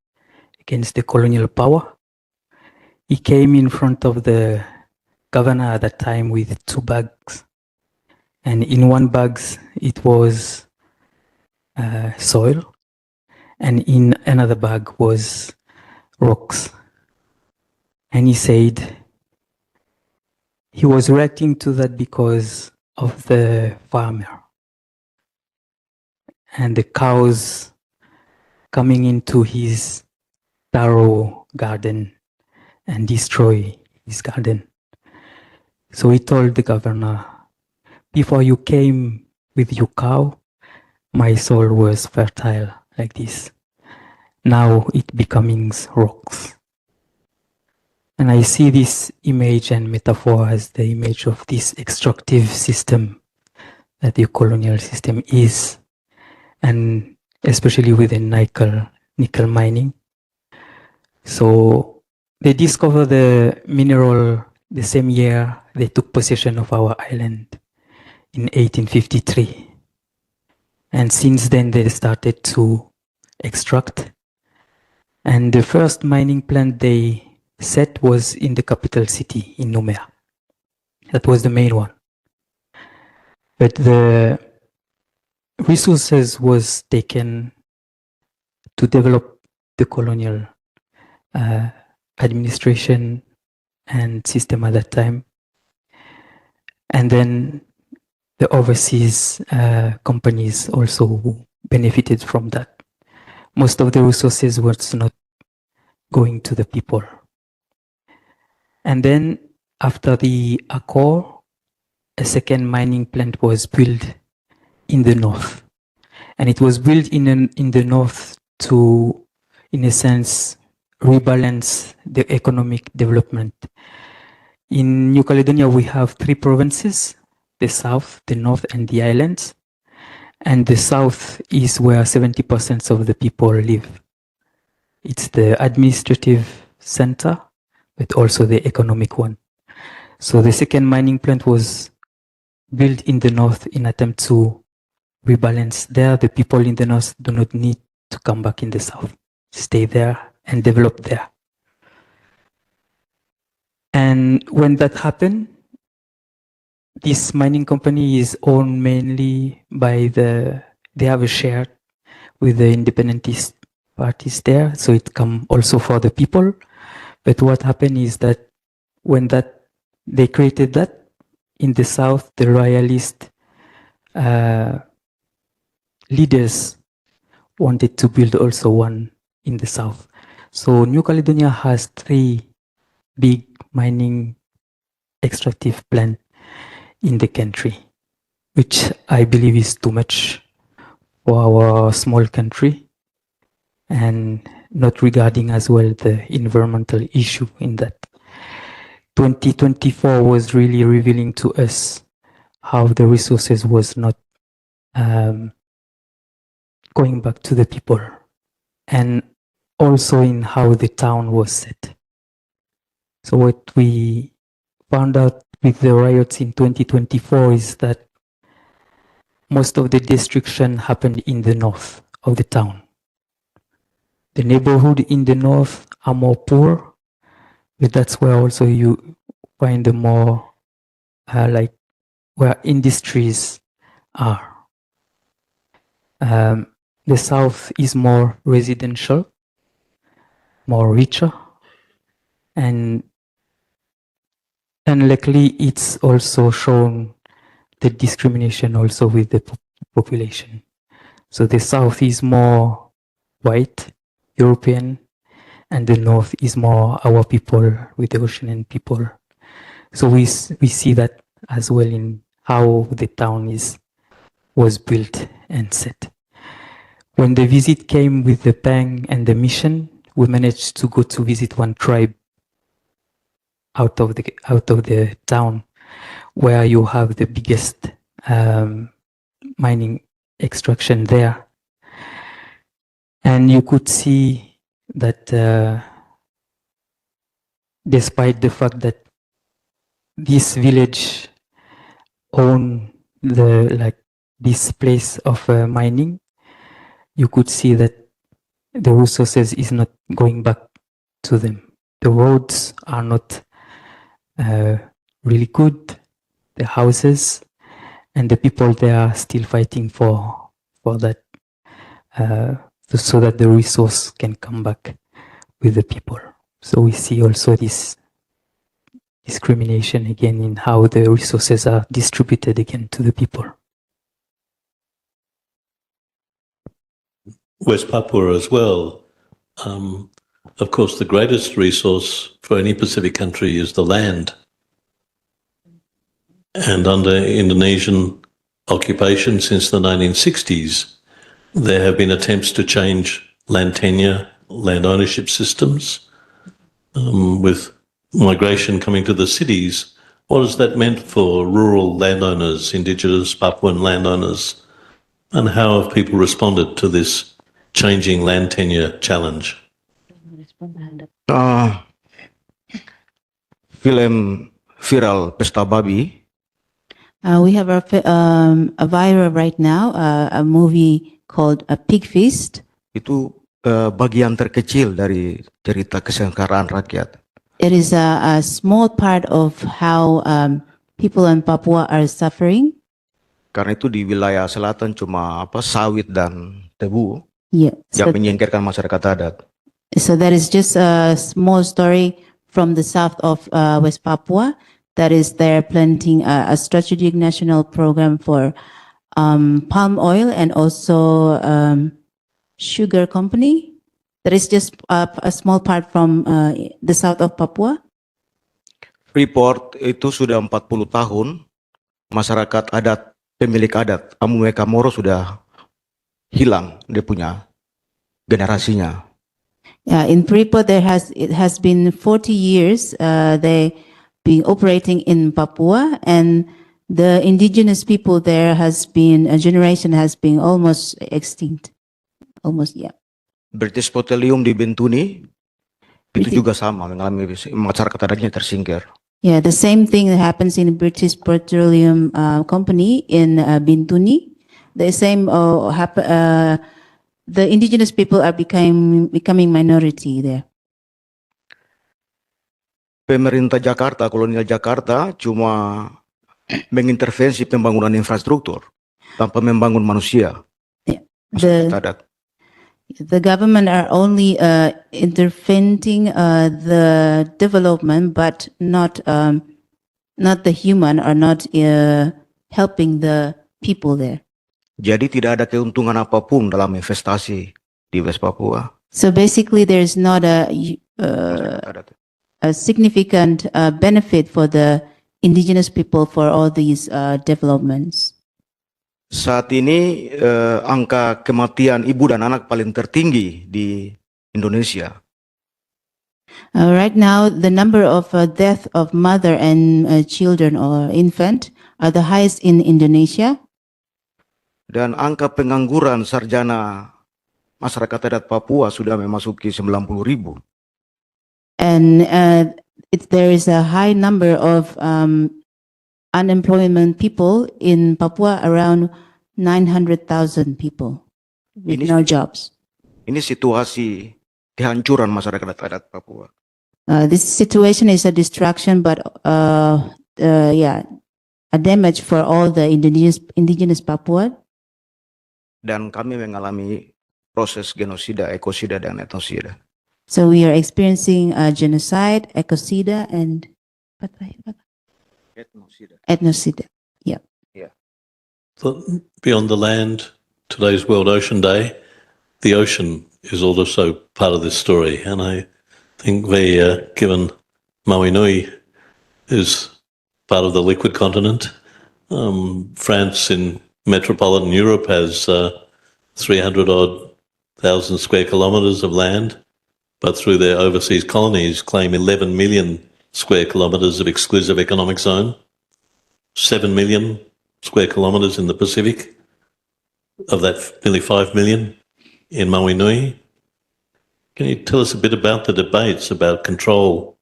[SPEAKER 6] against the colonial power. He came in front of the governor at that time with 2 bags. And in one bag, it was soil. And in another bag was rocks. And he said he was reacting to that because of the farmer and the cows coming into his taro garden and destroy his garden. So he told the governor, before you came with your cow, my soil was fertile like this. Now it becomes rocks. And I see this image and metaphor as the image of this extractive system that the colonial system is, and especially within nickel mining. So they discovered the mineral the same year they took possession of our island in 1853. And since then they started to extract. And the first mining plant they set was in the capital city, in Numea. That was the main one. But the resources was taken to develop the colonial administration and system at that time. And then the overseas companies also benefited from that. Most of the resources was not going to the people. And then after the Accord, a second mining plant was built in the north. And it was built in the north to, in a sense, rebalance the economic development. In New Caledonia, we have 3 provinces, the south, the north, and the islands. And the south is where 70% of the people live. It's the administrative center, but also the economic one. So the second mining plant was built in the north in attempt to rebalance there. The people in the north do not need to come back in the south, stay there and develop there. And when that happened, this mining company is owned mainly by they have a share with the independentist parties there, so it come also for the people. But what happened is that when they created that, in the south, the royalist leaders wanted to build also one in the south. So New Caledonia has 3 big mining extractive plants in the country, which I believe is too much for our small country, and not regarding as well the environmental issue in that. 2024 was really revealing to us how the resources was not going back to the people, and also in how the town was set. So what we found out with the riots in 2024 is that most of the destruction happened in the north of the town. The neighborhood in the north are more poor, but that's where also you find the more like where industries are. The south is more residential, more richer, and luckily it's also shown the discrimination also with the population. So the south is more white, European, and the north is more our people with the Oceanian people. So we see that as well in how the town was built and set. When the visit came with the Pang and the mission, we managed to go to visit one tribe out of the town, where you have the biggest mining extraction there. And you could see that despite the fact that this village owned this place of mining, you could see that the resources is not going back to them. The roads are not really good, the houses, and the people there are still fighting for that, so that the resource can come back with the people. So we see also this discrimination again in how the resources are distributed again to the people.
[SPEAKER 2] West Papua as well. Of course, the greatest resource for any Pacific country is the land. And under Indonesian occupation since the 1960s, there have been attempts to change land tenure, land ownership systems. With migration coming to the cities, what has that meant for rural landowners, Indigenous Papuan landowners, and how have people responded to this changing land tenure challenge?
[SPEAKER 7] Film viral Pesta Babi
[SPEAKER 8] We have a viral right now, a movie called A Pig Feast.
[SPEAKER 7] itu bagian terkecil dari cerita kesengsaraan rakyat.
[SPEAKER 8] It is a small part of how people in Papua are suffering.
[SPEAKER 7] Karena itu di wilayah selatan cuma sawit dan tebu
[SPEAKER 8] Yeah.
[SPEAKER 7] yang menyingkirkan masyarakat adat.
[SPEAKER 8] So that is just a small story from the south of West Papua. That is, they're planting a strategic national program for palm oil and also sugar company. That is just a small part from the south of Papua.
[SPEAKER 7] Freeport itu sudah 40 tahun masyarakat adat, pemilik adat, Amume Kamoro sudah hilang dia punya generasinya.
[SPEAKER 8] In Freeport, it has been 40 years. They been operating in Papua, and the indigenous people there a generation has been almost extinct. Almost, yeah.
[SPEAKER 7] British Petroleum di Bintuni itu juga sama, mengalami masyarakat adatnya tersingkir.
[SPEAKER 8] Yeah, the same thing that happens in British Petroleum Company in Bintuni. The same the indigenous people are becoming minority there.
[SPEAKER 7] Pemerintah Jakarta, kolonial Jakarta cuma mengintervensi pembangunan infrastruktur tanpa membangun manusia. Masyarakat adat.
[SPEAKER 8] The government are only interventing the development, but not the human, or not helping the people there.
[SPEAKER 7] Jadi tidak ada keuntungan apapun dalam investasi di West Papua.
[SPEAKER 8] So basically, there's not a significant benefit for the indigenous people for all these developments.
[SPEAKER 7] Saat ini angka kematian ibu dan anak paling tertinggi di Indonesia.
[SPEAKER 8] Right now, the number of death of mother and children or infant are the highest in Indonesia.
[SPEAKER 7] Dan angka pengangguran sarjana masyarakat adat Papua sudah memasuki 90.000.
[SPEAKER 8] And there is a high number of unemployment people in Papua, around 900,000 people with no jobs.
[SPEAKER 7] Ini situasi kehancuran masyarakat adat Papua.
[SPEAKER 8] This situation is a destruction, but a damage for all the indigenous Papua.
[SPEAKER 7] Dan kami mengalami proses genosida, ekosida, dan etnosida.
[SPEAKER 8] So we are experiencing genocide, ecocida, and ethnocida. Yeah.
[SPEAKER 2] Beyond the land, today's World Ocean Day, the ocean is also part of this story. And I think given Maui Nui is part of the liquid continent, France in metropolitan Europe has 300,000 square kilometres of land, but through their overseas colonies claim 11 million square kilometres of exclusive economic zone, 7 million square kilometres in the Pacific, of that nearly 5 million in Maui Nui. Can you tell us a bit about the debates about control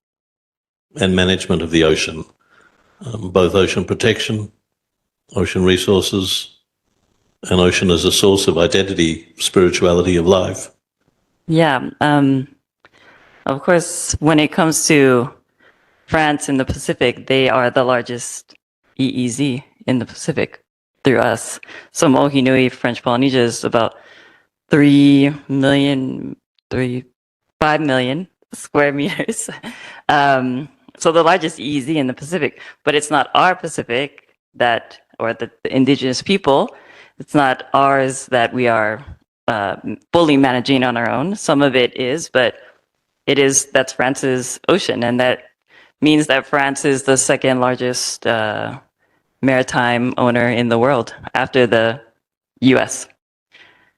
[SPEAKER 2] and management of the ocean, both ocean protection, ocean resources, an ocean as a source of identity, spirituality of life.
[SPEAKER 4] Yeah. Of course, when it comes to France in the Pacific, they are the largest EEZ in the Pacific through us. So Mohinui, French Polynesia, is about 5 million square meters. So the largest EEZ in the Pacific, but it's not our Pacific or the indigenous people. It's not ours that we are fully managing on our own. Some of it is, but that's France's ocean, and that means that France is the second largest maritime owner in the world after the US.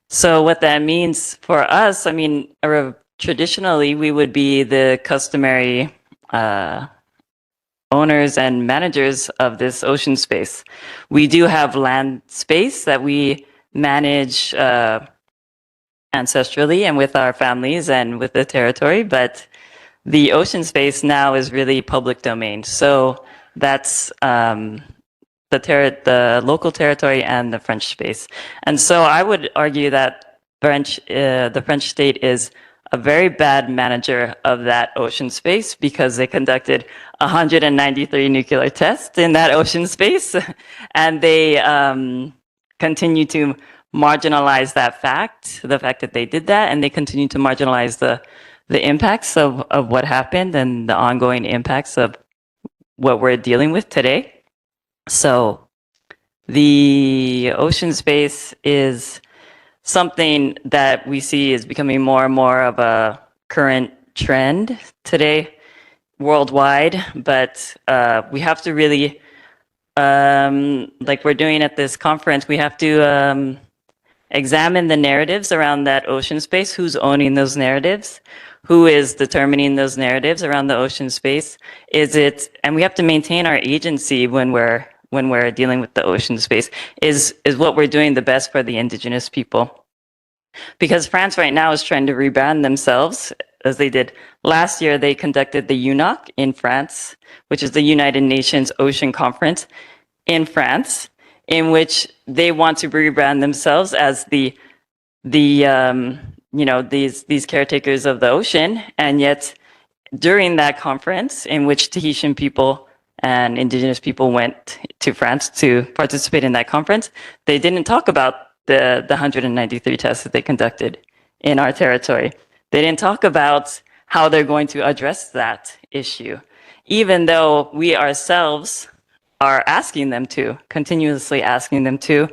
[SPEAKER 4] So what that means for us, I mean, traditionally we would be the customary owners and managers of this ocean space. We do have land space that we manage ancestrally and with our families and with the territory, but the ocean space now is really public domain. So that's the local territory and the French space. And so I would argue that the French state is a very bad manager of that ocean space because they conducted 193 nuclear tests in that ocean space, and they continue to marginalize that fact, the fact that they did that, and they continue to marginalize the impacts of what happened and the ongoing impacts of what we're dealing with today. So the ocean space is something that we see is becoming more and more of a current trend today worldwide, but we have to really, like we're doing at this conference, we have to examine the narratives around that ocean space, who's owning those narratives, who is determining those narratives around the ocean space. And we have to maintain our agency when we're dealing with the ocean space. Is what we're doing the best for the indigenous people? Because France right now is trying to rebrand themselves, as they did last year. They conducted the UNOC in France, which is the United Nations Ocean Conference in France, in which they want to rebrand themselves as these caretakers of the ocean. And yet during that conference, in which Tahitian people and indigenous people went to France to participate in that conference, they didn't talk about the 193 tests that they conducted in our territory. They didn't talk about how they're going to address that issue, even though we ourselves are continuously asking them to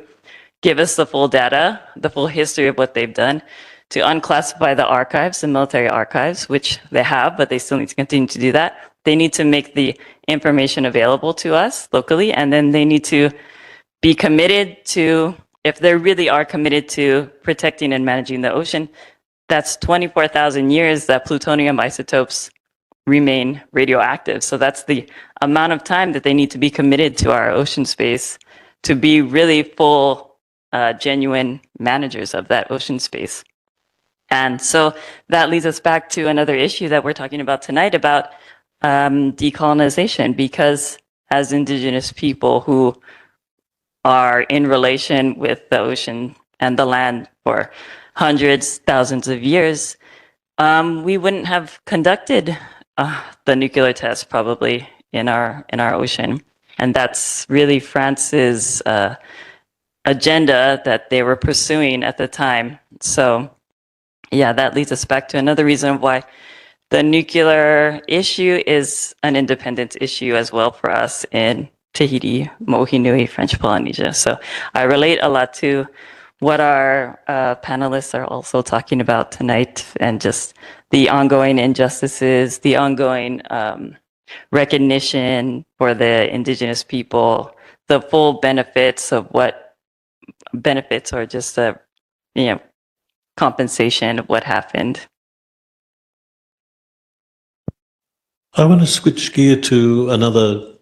[SPEAKER 4] give us the full data, the full history of what they've done, to unclassify the archives, the military archives, which they have, but they still need to continue to do that. They need to make the information available to us locally, and then they need to be committed to, if they really are committed to protecting and managing the ocean, that's 24,000 years that plutonium isotopes remain radioactive. So that's the amount of time that they need to be committed to our ocean space to be really full, genuine managers of that ocean space. And so that leads us back to another issue that we're talking about tonight about decolonization, because as indigenous people who are in relation with the ocean and the land for hundreds, thousands of years, we wouldn't have conducted the nuclear test probably in our ocean. And that's really France's agenda that they were pursuing at the time. So yeah, that leads us back to another reason why the nuclear issue is an independence issue as well for us in Tahiti, Mohinui, French Polynesia. So I relate a lot to what our panelists are also talking about tonight, and just the ongoing injustices, the ongoing recognition for the indigenous people, the full benefits of what benefits, or just a compensation of what happened.
[SPEAKER 2] I want to switch gear to another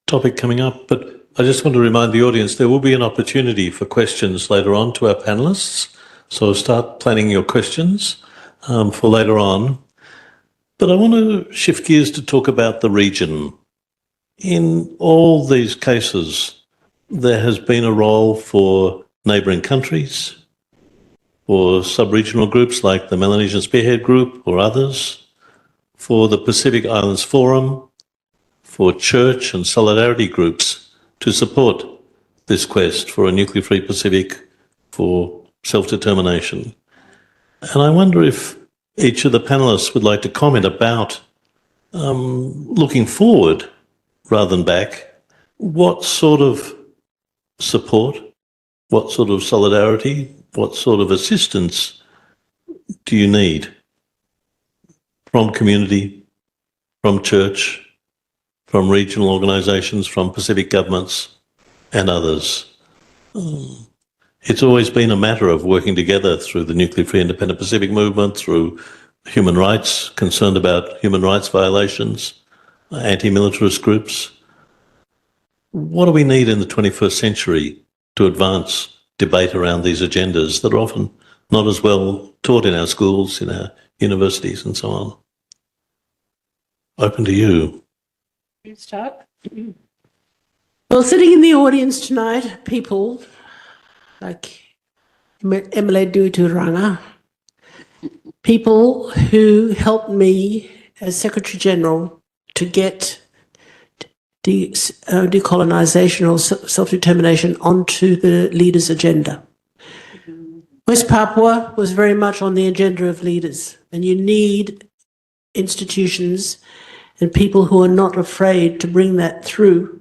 [SPEAKER 2] topic coming up, but I just want to remind the audience there will be an opportunity for questions later on to our panelists. So start planning your questions for later on. But I want to shift gears to talk about the region. In all these cases, there has been a role for neighbouring countries, for sub-regional groups like the Melanesian Spearhead Group or others, for the Pacific Islands Forum, for church and solidarity groups to support this quest for a nuclear-free Pacific, for self-determination. And I wonder if each of the panellists would like to comment about looking forward rather than back. What sort of support, what sort of solidarity, what sort of assistance do you need from community, from church, from regional organisations, from Pacific governments and others? It's always been a matter of working together through the Nuclear Free Independent Pacific movement, through human rights, concerned about human rights violations, anti-militarist groups. What do we need in the 21st century to advance debate around these agendas that are often not as well taught in our schools, in our universities and so on? Open to you.
[SPEAKER 3] You start. Well, sitting in the audience tonight, people like Emile Duturanga, people who helped me as Secretary General to get decolonisation or self-determination onto the leaders' agenda. West Papua was very much on the agenda of leaders, and you need institutions and people who are not afraid to bring that through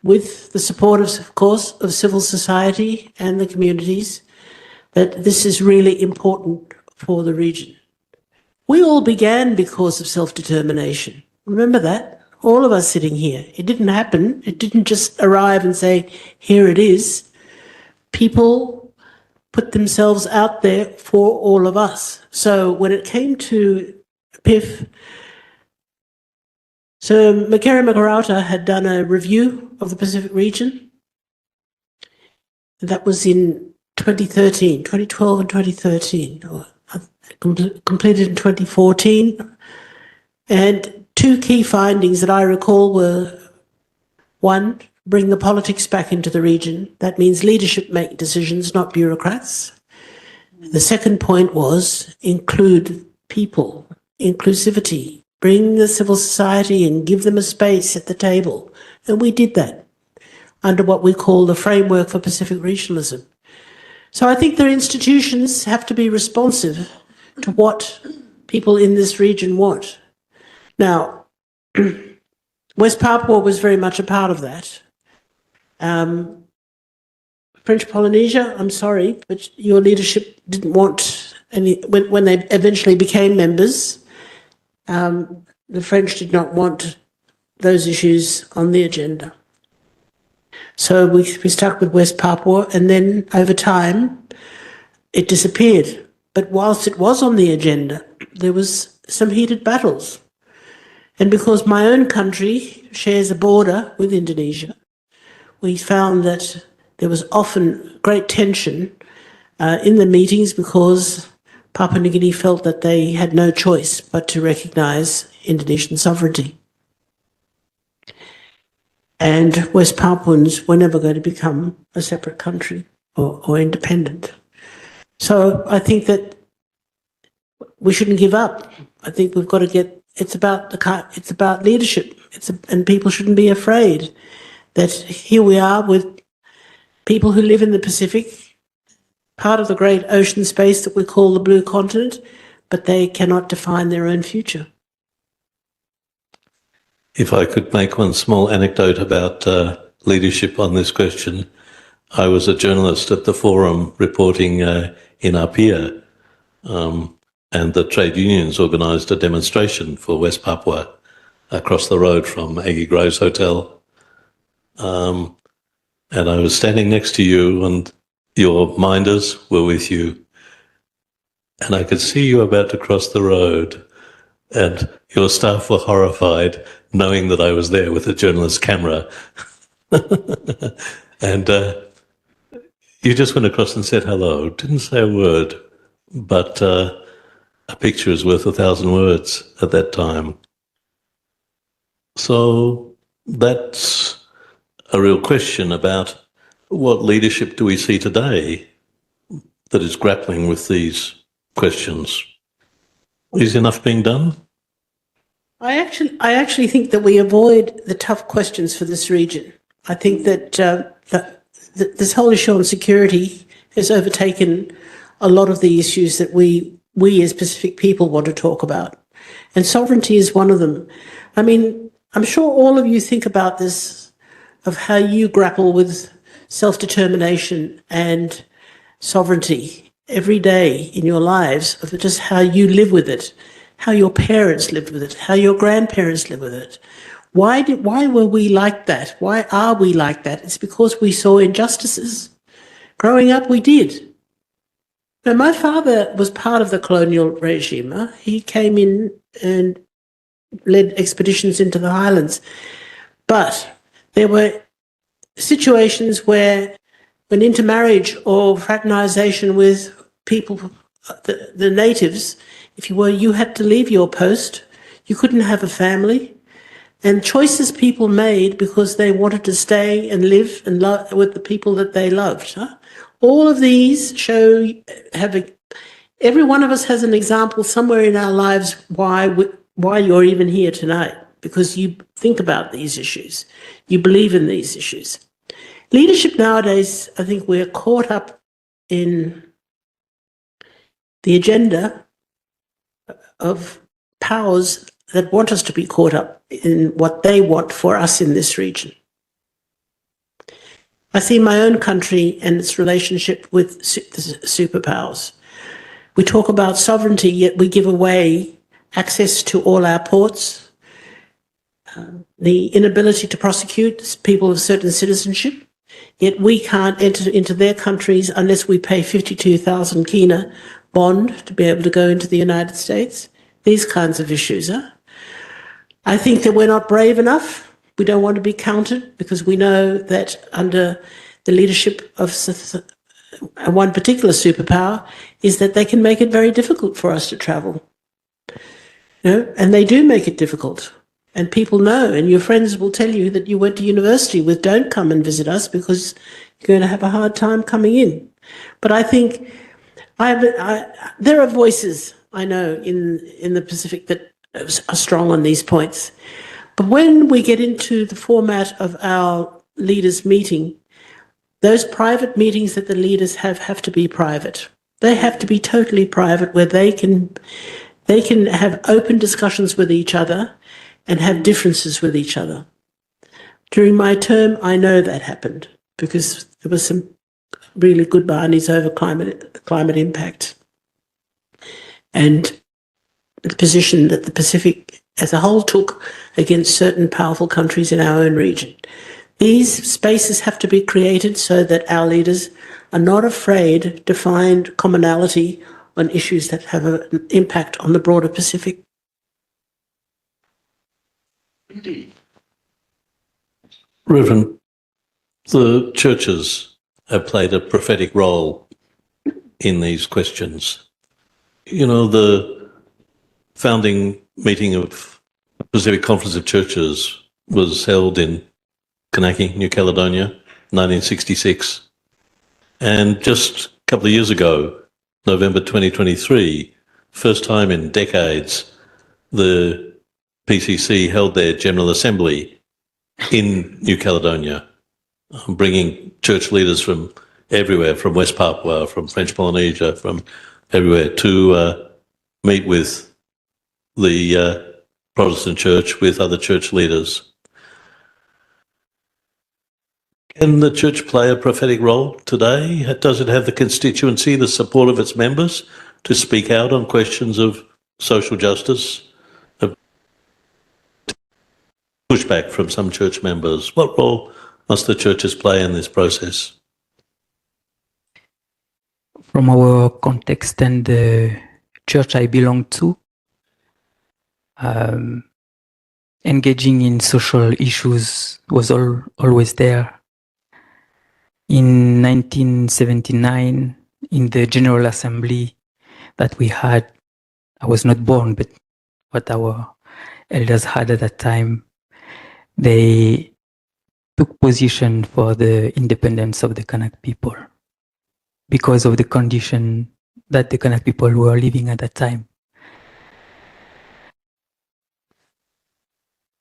[SPEAKER 3] with the support, of course, of civil society and the communities, that this is really important for the region. We all began because of self-determination. Remember that? All of us sitting here. It didn't happen. It didn't just arrive and say, here it is. People put themselves out there for all of us. So when it came to PIF, so Makere Makarauta had done a review of the Pacific region. That was in 2012 and 2013, or completed in 2014. And two key findings that I recall were, one, bring the politics back into the region. That means leadership make decisions, not bureaucrats. The second point was include people, inclusivity. Bring the civil society and give them a space at the table. And we did that under what we call the framework for Pacific regionalism. So I think their institutions have to be responsive to what people in this region want. Now, West Papua was very much a part of that. French Polynesia, I'm sorry, but your leadership didn't want any, when they eventually became members, the French did not want those issues on the agenda. So we stuck with West Papua, and then over time it disappeared. But whilst it was on the agenda, there was some heated battles. And because my own country shares a border with Indonesia, we found that there was often great tension in the meetings because Papua New Guinea felt that they had no choice but to recognise Indonesian sovereignty. And West Papuans were never going to become a separate country or independent. So I think that we shouldn't give up. I think we've got to get, it's about leadership. And people shouldn't be afraid that here we are with people who live in the Pacific, part of the great ocean space that we call the Blue Continent, but they cannot define their own future.
[SPEAKER 2] If I could make one small anecdote about leadership on this question. I was a journalist at the Forum reporting in Apia, and the trade unions organised a demonstration for West Papua across the road from Aggie Groves Hotel. And I was standing next to you and your minders were with you. And I could see you about to cross the road and your staff were horrified knowing that I was there with a journalist's camera. And you just went across and said hello, didn't say a word, but a picture is worth 1,000 words at that time. So that's a real question about what leadership do we see today that is grappling with these questions? Is enough being done?
[SPEAKER 3] I actually think that we avoid the tough questions for this region. I think that this whole issue on security has overtaken a lot of the issues that we as Pacific people want to talk about. And sovereignty is one of them. I mean, I'm sure all of you think about this, of how you grapple with self-determination and sovereignty every day in your lives, of just how you live with it, how your parents lived with it, how your grandparents lived with it. Why were we like that? Why are we like that? It's because we saw injustices. Growing up, we did. Now, my father was part of the colonial regime. He came in and led expeditions into the highlands. But there were situations where, when intermarriage or fraternization with people, the natives, if you had to leave your post, you couldn't have a family. And choices people made because they wanted to stay and live and love with the people that they loved. All of these every one of us has an example somewhere in our lives why you're even here tonight, because you think about these issues, you believe in these issues. Leadership nowadays, I think we're caught up in the agenda of powers that want us to be caught up in what they want for us in this region. I see my own country and its relationship with the superpowers. We talk about sovereignty, yet we give away access to all our ports, the inability to prosecute people of certain citizenship, yet we can't enter into their countries unless we pay 52,000 kina bond to be able to go into the United States. These kinds of issues. I think that we're not brave enough. We don't want to be counted, because we know that under the leadership of one particular superpower is that they can make it very difficult for us to travel. And they do make it difficult. And people know, and your friends will tell you that you went to university with, don't come and visit us because you're going to have a hard time coming in. But I think there are voices, I know, in the Pacific that are strong on these points. But when we get into the format of our leaders' meeting, those private meetings that the leaders have to be private. They have to be totally private, where they can have open discussions with each other and have differences with each other. During my term, I know that happened, because there was some really good barneys over climate impact and the position that the Pacific as a whole took against certain powerful countries in our own region. These spaces have to be created so that our leaders are not afraid to find commonality on issues that have an impact on the broader Pacific.
[SPEAKER 2] Reverend, the churches have played a prophetic role in these questions. The founding meeting of the Pacific Conference of Churches was held in Kanaki, New Caledonia, 1966. And just a couple of years ago, November 2023, first time in decades, the PCC held their General Assembly in New Caledonia, bringing church leaders from everywhere, from West Papua, from French Polynesia, from everywhere, to meet with the Protestant church, with other church leaders. Can the church play a prophetic role today? Does it have the constituency, the support of its members to speak out on questions of social justice, of pushback from some church members? What role must the churches play in this process?
[SPEAKER 6] From our context and the church I belong to, engaging in social issues was always there. In 1979, in the General Assembly that we had, I was not born, but what our elders had at that time, they took position for the independence of the Kanak people because of the condition that the Kanak people were living at that time.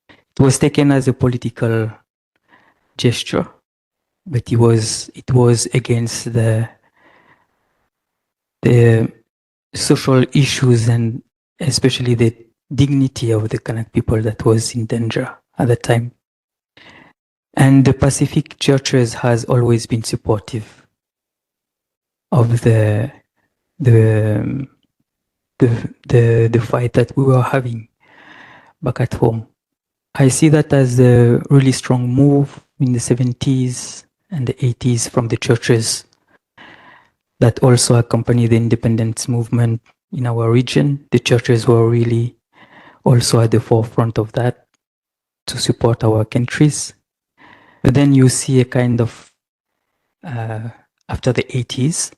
[SPEAKER 6] It was taken as a political gesture, but it was against the social issues and especially the dignity of the Kanak people that was in danger at that time. And the Pacific churches has always been supportive of the fight that we were having back at home. I see that as a really strong move in the 70s and the 80s from the churches that also accompany the independence movement in our region. The churches were really also at the forefront of that to support our countries. But then you see a kind of, after the 80s,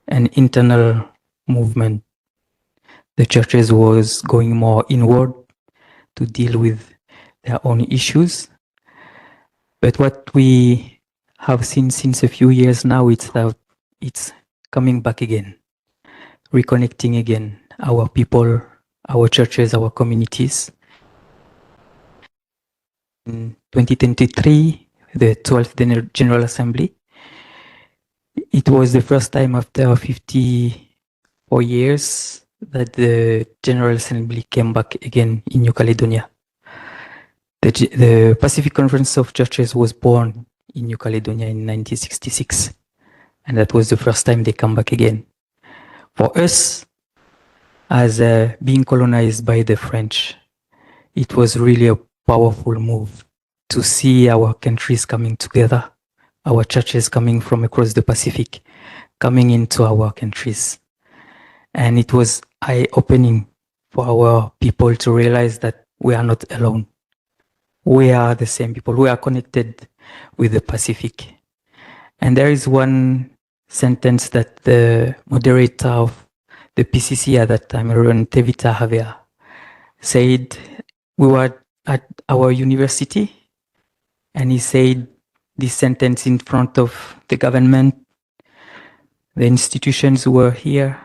[SPEAKER 6] an internal movement. The churches was going more inward to deal with their own issues. But what we have seen since a few years now, it's that it's coming back again, reconnecting again our people, our churches, our communities. In 2023, the 12th General Assembly, it was the first time after 54 years that the General Assembly came back again in New Caledonia. The Pacific Conference of Churches was born in New Caledonia in 1966, and that was the first time they come back again. For us, as being colonized by the French, it was really a powerful move to see our countries coming together, our churches coming from across the Pacific, coming into our countries. And it was eye-opening for our people to realize that we are not alone. We are the same people. We are connected with the Pacific. And there is one sentence that the moderator of the PCC at that time, Reverend Tevita Havea, said. We were at our university, and he said this sentence in front of the government, the institutions who were here,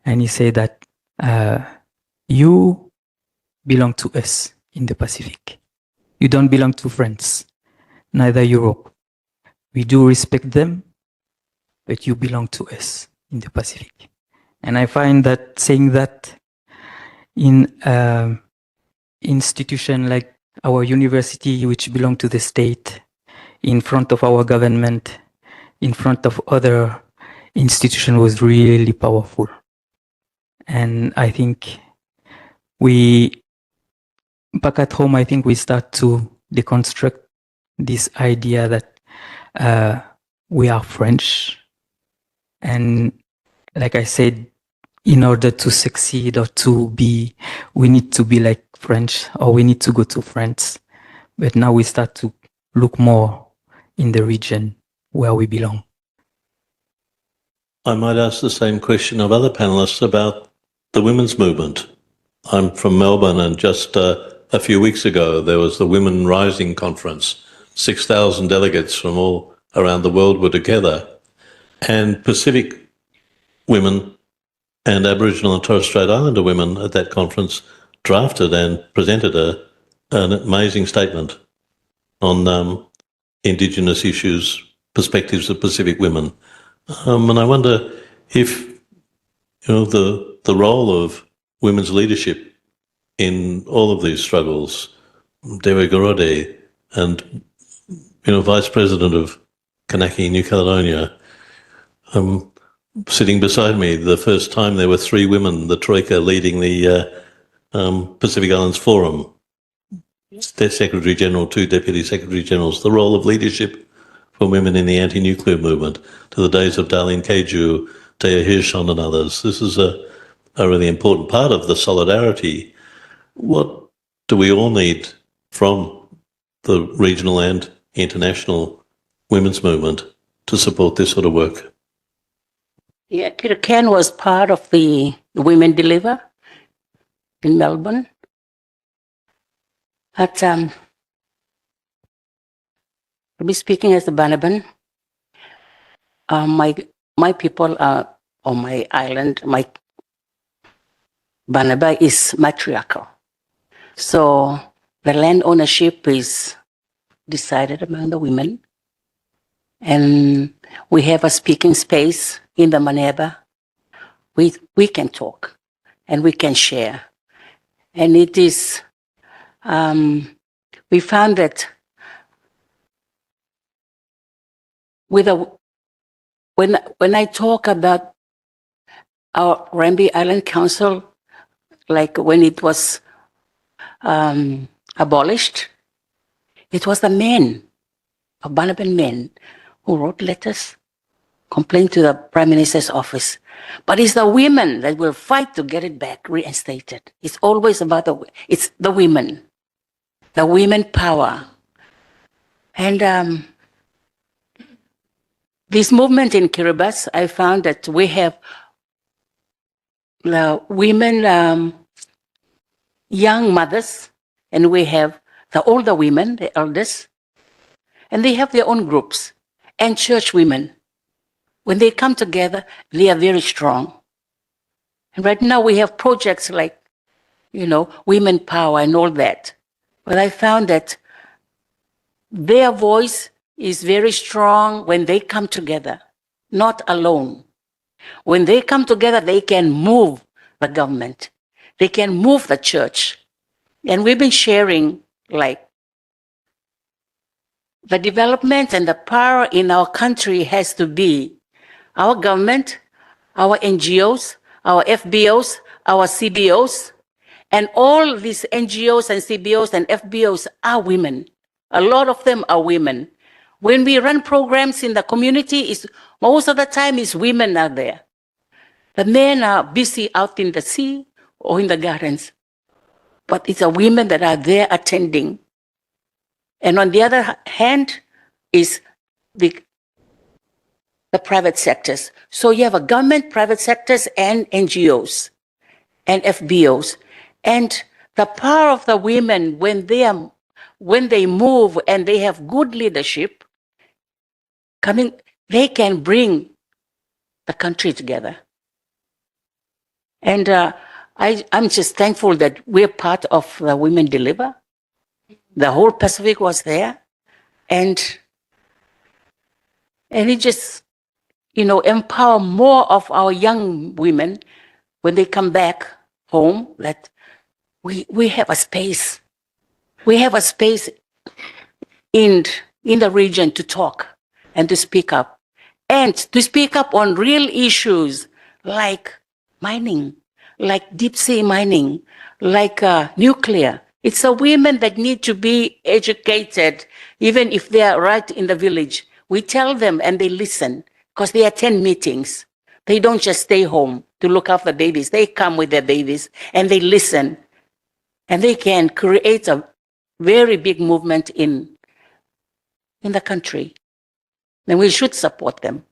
[SPEAKER 6] and he said that you belong to us in the Pacific. You don't belong to France, neither Europe. We do respect them, but you belong to us in the Pacific. And I find that saying that in institution like our university, which belong to the state, in front of our government, in front of other institutions, was really powerful. And I think back at home, I think we start to deconstruct this idea that we are French. And like I said, in order to succeed or we need to be like French, or we need to go to France. But now we start to look more in the region where we belong.
[SPEAKER 2] I might ask the same question of other panelists about the women's movement. I'm from Melbourne, and just a few weeks ago, there was the Women Rising Conference. 6,000 delegates from all around the world were together, and Pacific women and Aboriginal and Torres Strait Islander women at that conference drafted and presented an amazing statement on Indigenous issues, perspectives of Pacific women. And I wonder if the role of women's leadership in all of these struggles, Dewa Gorode, and Vice President of Kanaki, New Caledonia, sitting beside me, the first time there were 3 women, the Troika leading the Pacific Islands Forum, their Secretary General, 2 Deputy Secretary Generals, the role of leadership for women in the anti-nuclear movement, to the days of Darlene Keju, Taya Hirschon and others. This is a really important part of the solidarity. What do we all need from the regional and international women's movement to support this sort of work?
[SPEAKER 5] Yeah, Ken was part of the Women Deliver in Melbourne. But I'll be speaking as the Banaban. My people are on my island. My Banaba is matriarchal. So the land ownership is decided among the women. And we have a speaking space in the Maneba. We can talk and we can share. And it is, we found that when I talk about our Rambi Island Council, like when it was abolished, it was the men, of Banaban men, who wrote letters, complained to the Prime Minister's office. But it's the women that will fight to get it back reinstated. It's always about it's the women power. And this movement in Kiribati, I found that we have the women, young mothers, and we have the older women, the elders, and they have their own groups, and church women. When they come together, they are very strong. And right now we have projects like, women power and all that. But I found that their voice is very strong when they come together, not alone. When they come together, they can move the government. They can move the church. And we've been sharing like the development and the power in our country has to be our government, our NGOs, our FBOs, our CBOs, and all these NGOs and CBOs and FBOs are women. A lot of them are women. When we run programs in the community, most of the time is women are there. The men are busy out in the sea or in the gardens, but it's the women that are there attending. And on the other hand is the private sectors. So you have a government, private sectors, and NGOs and FBOs. And the power of the women when they move and they have good leadership they can bring the country together. And I'm just thankful that we're part of the Women Deliver. The whole Pacific was there. And it just, empower more of our young women when they come back home, that we have a space. We have a space in the region to talk and to speak up. And to speak up on real issues like mining, like deep sea mining, like nuclear. It's the women that need to be educated, even if they are right in the village. We tell them and they listen because they attend meetings. They don't just stay home to look after babies. They come with their babies and they listen. And they can create a very big movement in the country. And we should support them.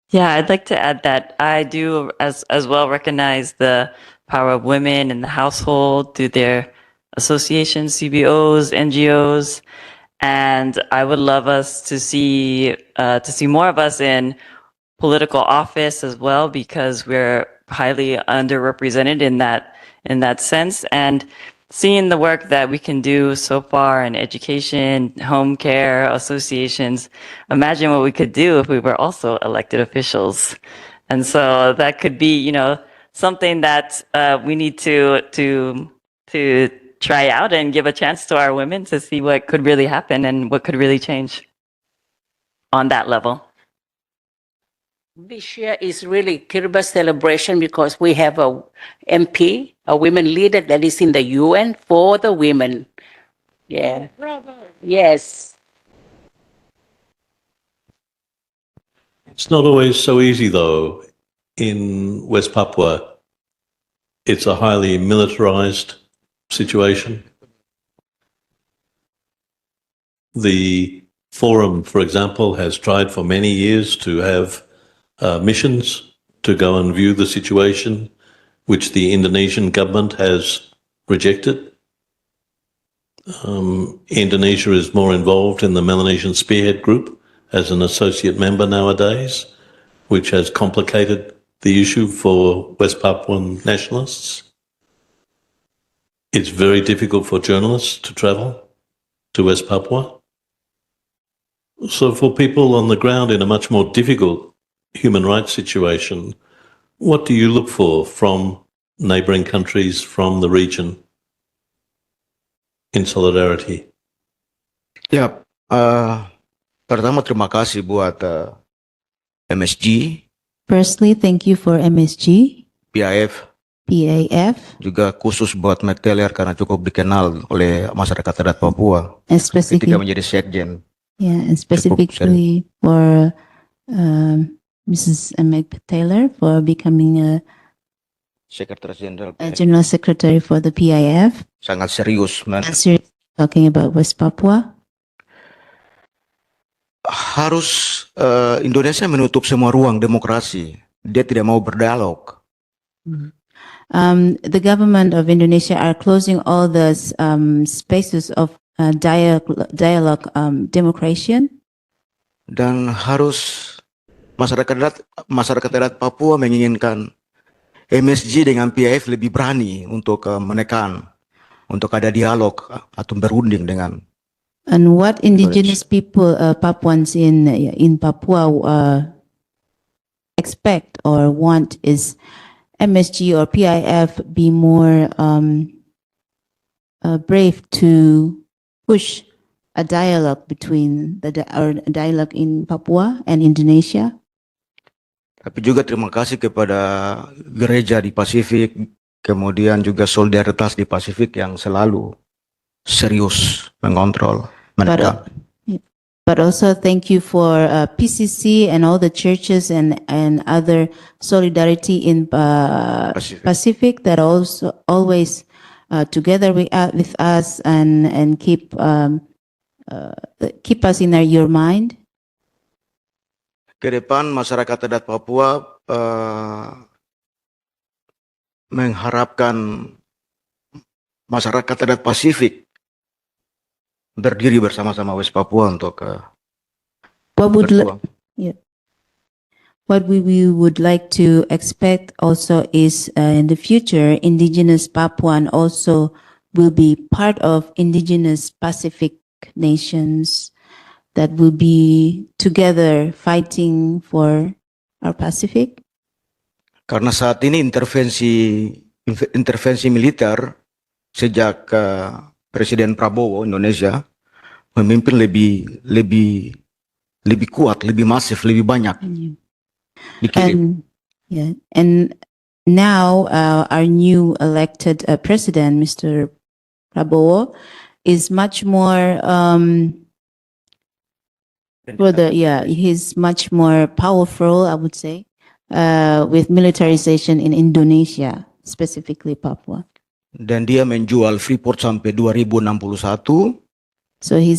[SPEAKER 4] Yeah, I'd like to add that I do as well recognize the power of women in the household through their associations, CBOs, NGOs, and I would love us to see more of us in political office as well, because we're highly underrepresented in that sense. And seeing the work that we can do so far in education, home care, associations, imagine what we could do if we were also elected officials. And so that could be, something that we need to try out and give a chance to our women to see what could really happen and what could really change on that level.
[SPEAKER 5] This year is really Kiribati celebration because we have a MP, a women leader that is in the UN for the women. Yeah. Bravo. Yes.
[SPEAKER 2] It's not always so easy, though. In West Papua, it's a highly militarized situation. The Forum, for example, has tried for many years to have missions to go and view the situation, which the Indonesian government has rejected. Indonesia is more involved in the Melanesian Spearhead Group as an associate member nowadays, which has complicated the issue for West Papuan nationalists. It's very difficult for journalists to travel to West Papua. So for people on the ground in a much more difficult human rights situation, what do you look for from neighbouring countries, from the region in solidarity?
[SPEAKER 7] Ya, pertama terima kasih buat MSG,
[SPEAKER 8] Firstly, thank you for MSG,
[SPEAKER 7] PIF,
[SPEAKER 8] PAF,
[SPEAKER 7] juga khusus buat McTaylor karena cukup dikenal oleh masyarakat adat Papua
[SPEAKER 8] and
[SPEAKER 7] ketika menjadi sekjen.
[SPEAKER 8] and specifically for Mrs. Meg Taylor for becoming a
[SPEAKER 7] Sekretaris Jenderal
[SPEAKER 8] General Secretary for the PIF.
[SPEAKER 7] sangat serius,
[SPEAKER 8] Talking about West Papua.
[SPEAKER 7] harus Indonesia menutup semua ruang demokrasi. Dia tidak mau berdialog.
[SPEAKER 8] The government of Indonesia are closing all the spaces of dialogue democracy.
[SPEAKER 7] Dan harus masyarakat adat Papua menginginkan MSG dengan PIF lebih berani untuk menekan, untuk ada dialog atau berunding dengan.
[SPEAKER 8] And what indigenous people, Papuans in Papua expect or want is MSG or PIF be more brave to push a dialogue between dialogue in Papua and Indonesia.
[SPEAKER 7] Tapi juga terima kasih kepada gereja di Pasifik, kemudian juga solidaritas di Pasifik yang selalu serius mengontrol, menekan.
[SPEAKER 8] But also thank you for PCC and all the churches and other solidarity in Pacific that also always together with us and keep us in your mind.
[SPEAKER 7] Ke depan masyarakat adat Papua mengharapkan masyarakat adat Pasifik berdiri bersama-sama West Papua untuk berjuang.
[SPEAKER 8] What we would like to expect also is in the future, indigenous Papuan also will be part of indigenous Pacific nations that will be together fighting for our Pacific.
[SPEAKER 7] Karena saat ini intervensi militer sejak Presiden Prabowo Indonesia memimpin lebih kuat, lebih masif, lebih banyak.
[SPEAKER 8] And now our new elected president, Mr. Prabowo, is much more he's much more powerful, I would say, with militarization in Indonesia, specifically Papua.
[SPEAKER 7] Dan dia menjual Freeport sampai 2061.
[SPEAKER 8] So he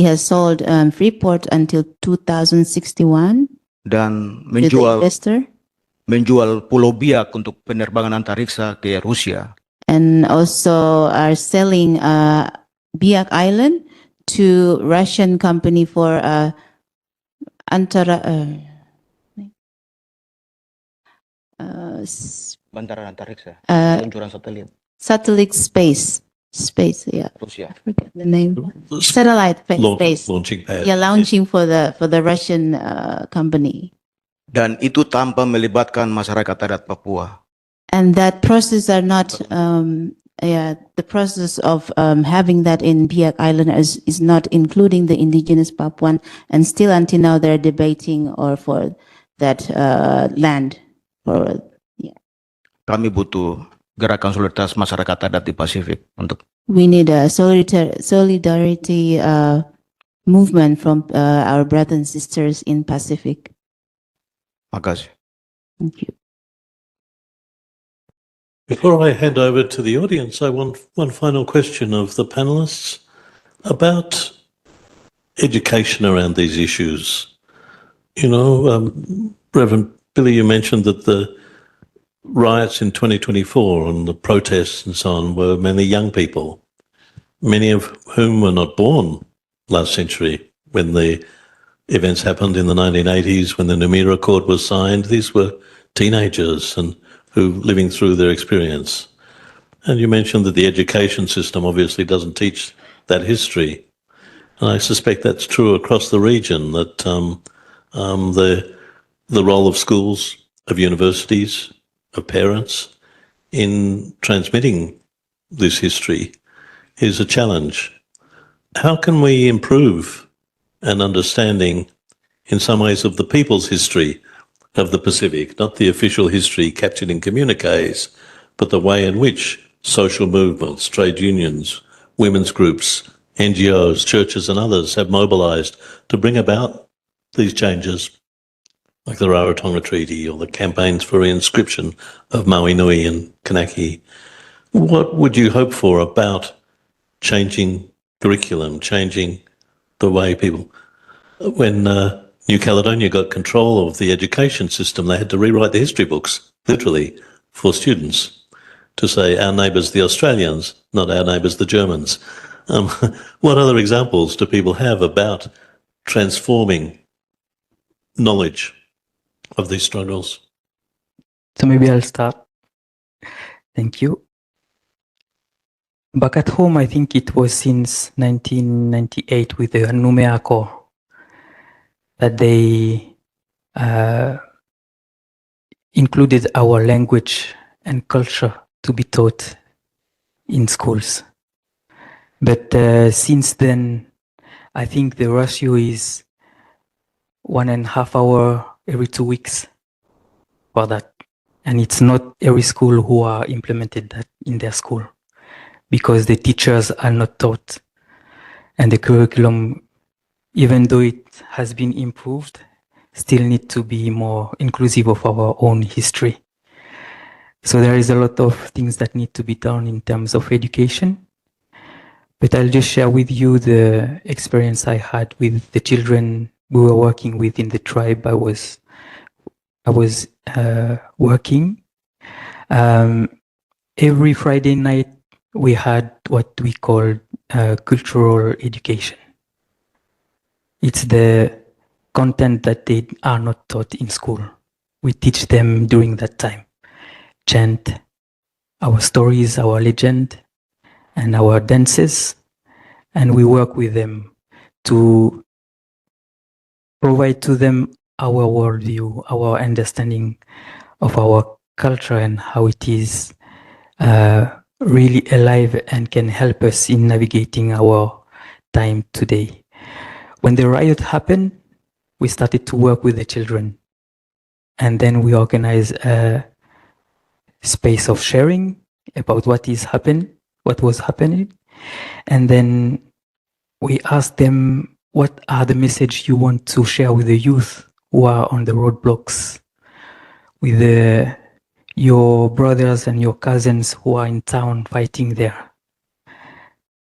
[SPEAKER 8] has sold Freeport until 2061.
[SPEAKER 7] Dan menjual Pulau Biak untuk penerbangan antariksa ke Rusia.
[SPEAKER 8] And also are selling Biak Island to Russian company for
[SPEAKER 7] Bantara antariksa, peluncuran satelit.
[SPEAKER 8] Satellite space, yeah.
[SPEAKER 7] Rusia.
[SPEAKER 8] I forget the name. Satellite space.
[SPEAKER 2] Launching pad.
[SPEAKER 8] Yeah, launching for the Russian company.
[SPEAKER 7] Dan itu tanpa melibatkan masyarakat adat Papua.
[SPEAKER 8] And that process are not, the process of having that in Biak Island is not including the indigenous Papuan, and still until now they're debating or for that land.
[SPEAKER 7] Kami butuh gerakan solidaritas masyarakat adat di Pasifik untuk.
[SPEAKER 8] We need a solidarity movement from our brothers and sisters in Pacific.
[SPEAKER 7] Makasih.
[SPEAKER 8] Thank you.
[SPEAKER 2] Before I hand over to the audience, I want one final question of the panelists about education around these issues. You know, Reverend Billy, you mentioned that the riots in 2024 and the protests and so on were mainly young people. many of whom were not born last century when the events happened in the 1980s, when the Noumea Accord was signed. These were teenagers and who living through their experience. And you mentioned that the education system obviously doesn't teach that history. And I suspect that's true across the region, that the role of schools, of universities, of parents in transmitting this history is a challenge. How can we improve an understanding in some ways of the people's history of the Pacific, not the official history captured in communiques, but the way in which social movements, trade unions, women's groups, NGOs, churches and others have mobilised to bring about these changes, like the Rarotonga Treaty or the campaigns for reinscription of Maui Nui and Kanaki. What would you hope for about changing curriculum, changing the way people... When New Caledonia got control of the education system, they had to rewrite the history books, literally, for students, to say our neighbours the Australians, not our neighbours the Germans. What other examples do people have about transforming knowledge of these struggles?
[SPEAKER 6] So maybe I'll start. Thank you. Back at home, I think it was since 1998 with the Noumea Accord that they included our language and culture to be taught in schools. But since then, I think the ratio is 1.5 hours every 2 weeks for that. And it's not every school who are implemented that in their school, because the teachers are not taught. And the curriculum, even though it has been improved, still need to be more inclusive of our own history. So there is a lot of things that need to be done in terms of education. But I'll just share with you the experience I had with the children we were working with in the tribe I was working. Every Friday night, we had what we call cultural education. It's the content that they are not taught in school. We teach them during that time. Chant, our stories, our legend, and our dances. And we work with them to provide to them our worldview, our understanding of our culture and how it is really alive and can help us in navigating our time today. When the riot happened, we started to work with the children. And then we organized a space of sharing about what was happening. And then we asked them, what are the messages you want to share with the youth who are on the roadblocks, with your brothers and your cousins who are in town fighting there?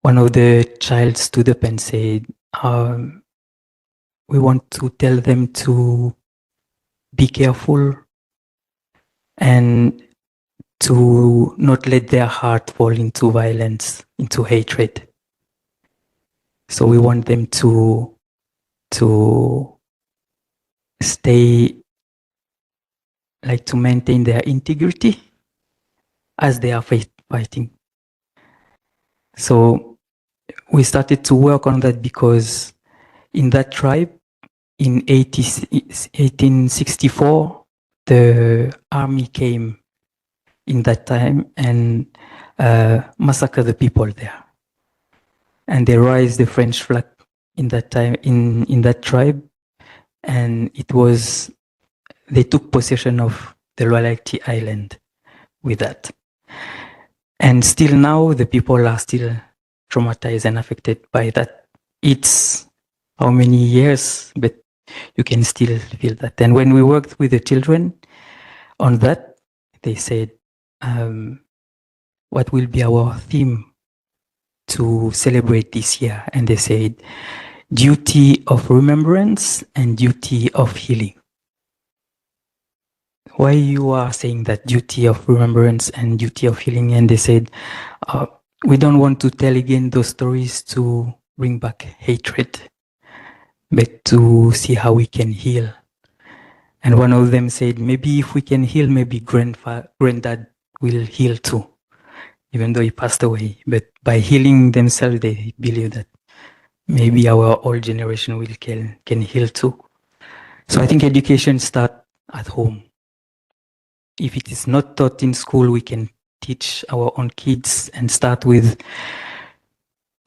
[SPEAKER 6] One of the child stood up and said, we want to tell them to be careful and to not let their heart fall into violence, into hatred. So we want them to stay, like to maintain their integrity as they are fighting. So we started to work on that because in that tribe, in 1864, the army came in that time and massacred the people there. And they raised the French flag in that time, in that tribe. And they took possession of the Loyalty Island with that. And still now, the people are still traumatized and affected by that. It's how many years, but you can still feel that. And when we worked with the children on that, they said, what will be our theme to celebrate this year? And they said, duty of remembrance and duty of healing. Why you are saying that duty of remembrance and duty of healing? And they said, we don't want to tell again those stories to bring back hatred, but to see how we can heal. And one of them said, maybe if we can heal, maybe granddad will heal too, even though he passed away. But by healing themselves, they believe that maybe our old generation can heal too. So I think education starts at home. If it is not taught in school, we can teach our own kids and start with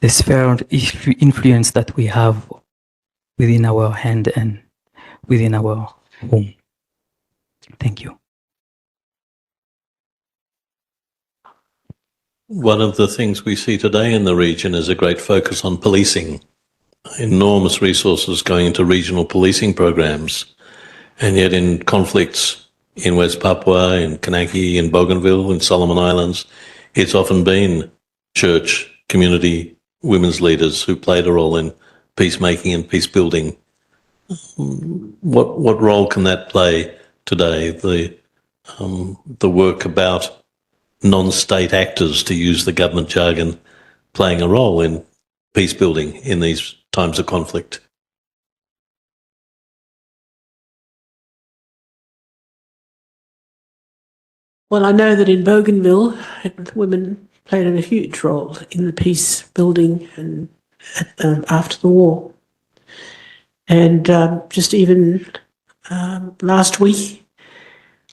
[SPEAKER 6] the sphere of influence that we have within our hand and within our home. Thank you.
[SPEAKER 2] One of the things we see today in the region is a great focus on policing, enormous resources going into regional policing programs, and yet in conflicts in West Papua, in Kanaki, in Bougainville, in Solomon Islands, it's often been church, community, women's leaders who played a role in peacemaking and peace building. What role can that play today? The work about non-state actors, to use the government jargon, playing a role in peace building in these times of conflict.
[SPEAKER 3] Well, I know that in Bougainville, women played a huge role in the peace building and after the war. And just even last week,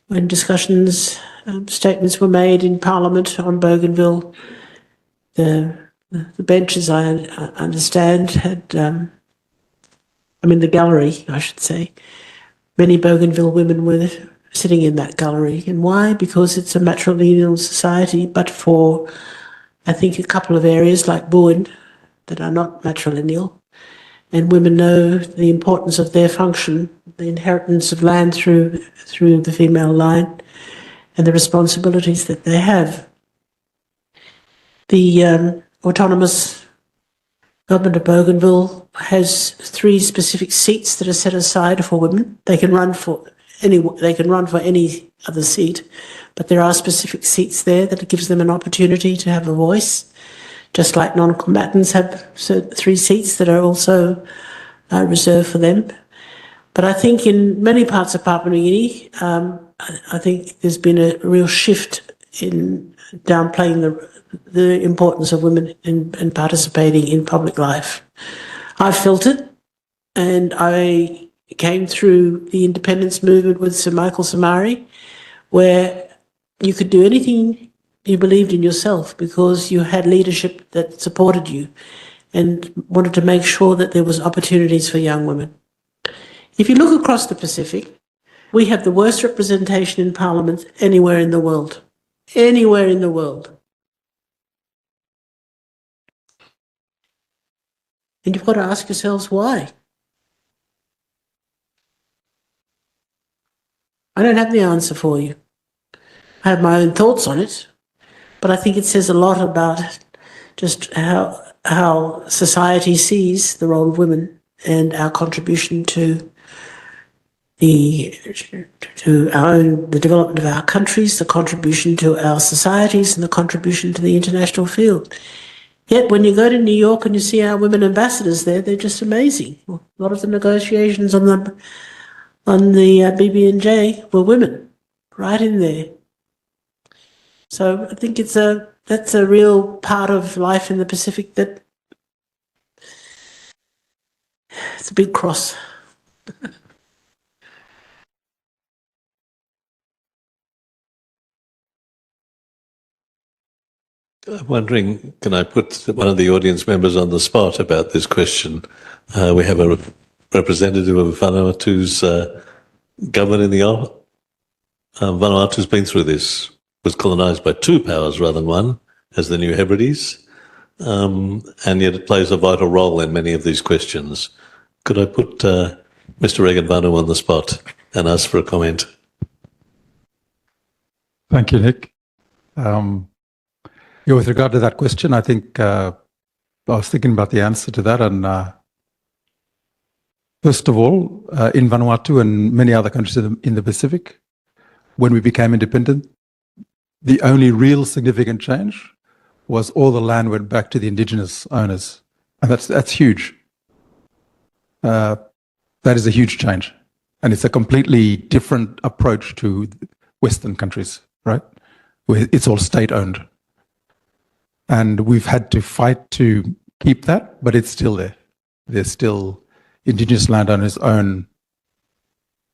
[SPEAKER 3] when discussions, statements were made in Parliament on Bougainville, the benches, I understand, had, the gallery, I should say, many Bougainville women were sitting in that gallery. And why? Because it's a matrilineal society, but for, I think, a couple of areas like Buin that are not matrilineal. And women know the importance of their function, the inheritance of land through the female line, and the responsibilities that they have. The autonomous government of Bougainville has 3 specific seats that are set aside for women. They can run for any other seat, but there are specific seats there that gives them an opportunity to have a voice, just like non-combatants have 3 seats that are also reserved for them. But I think in many parts of Papua New Guinea, I think there's been a real shift in downplaying the importance of women in participating in public life. I felt it, and I came through the independence movement with Sir Michael Somare, where you could do anything you believed in yourself because you had leadership that supported you and wanted to make sure that there was opportunities for young women. If you look across the Pacific, we have the worst representation in Parliament anywhere in the world. Anywhere in the world. And you've got to ask yourselves why. I don't have the answer for you. I have my own thoughts on it, but I think it says a lot about just how society sees the role of women and our contribution to the development of our countries, the contribution to our societies, and the contribution to the international field. Yet when you go to New York and you see our women ambassadors there, they're just amazing. A lot of the negotiations on the BB&J were women, right in there. So I think that's a real part of life in the Pacific that it's a big cross.
[SPEAKER 2] I'm wondering, can I put one of the audience members on the spot about this question? We have a representative of Vanuatu's government in the Vanuatu's been through this, was colonised by 2 powers rather than 1, as the New Hebrides, and yet it plays a vital role in many of these questions. Could I put Mr. Regan Vanu on the spot and ask for a comment?
[SPEAKER 9] Thank you, Nick. With regard to that question, I think I was thinking about the answer to that. And first of all, in Vanuatu and many other countries in the Pacific, when we became independent, the only real significant change was all the land went back to the indigenous owners. And that's huge. That is a huge change. And it's a completely different approach to Western countries, right? Where it's all state-owned. And we've had to fight to keep that, but it's still there. There's still indigenous landowners own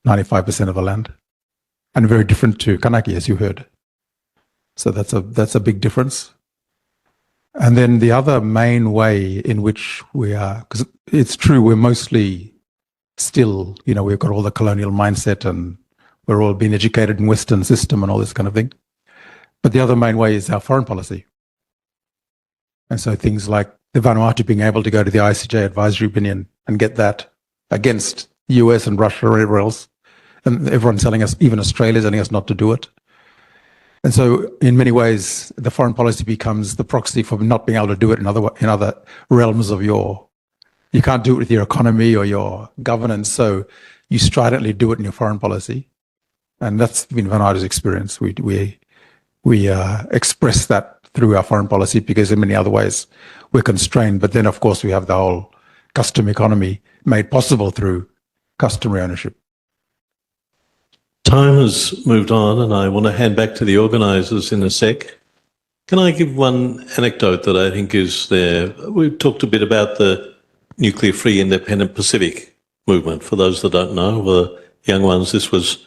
[SPEAKER 9] 95% of the land, and very different to Kanaki, as you heard. So that's a big difference. And then the other main way in which we are, because it's true, we're mostly still, we've got all the colonial mindset and we're all being educated in Western system and all this kind of thing. But the other main way is our foreign policy. And so things like the Vanuatu being able to go to the ICJ advisory opinion and get that against the US and Russia or wherever else. And everyone's telling us, even Australia's telling us not to do it. And so in many ways, the foreign policy becomes the proxy for not being able to do it in other realms of you can't do it with your economy or your governance. So you stridently do it in your foreign policy. And that's been Vanuatu's experience. We express that through our foreign policy because in many other ways we're constrained. But then, of course, we have the whole custom economy made possible through customary ownership.
[SPEAKER 2] Time has moved on, and I want to hand back to the organisers in a sec. Can I give one anecdote that I think is there? We've talked a bit about the nuclear-free independent Pacific movement. For those that don't know, the young ones, this was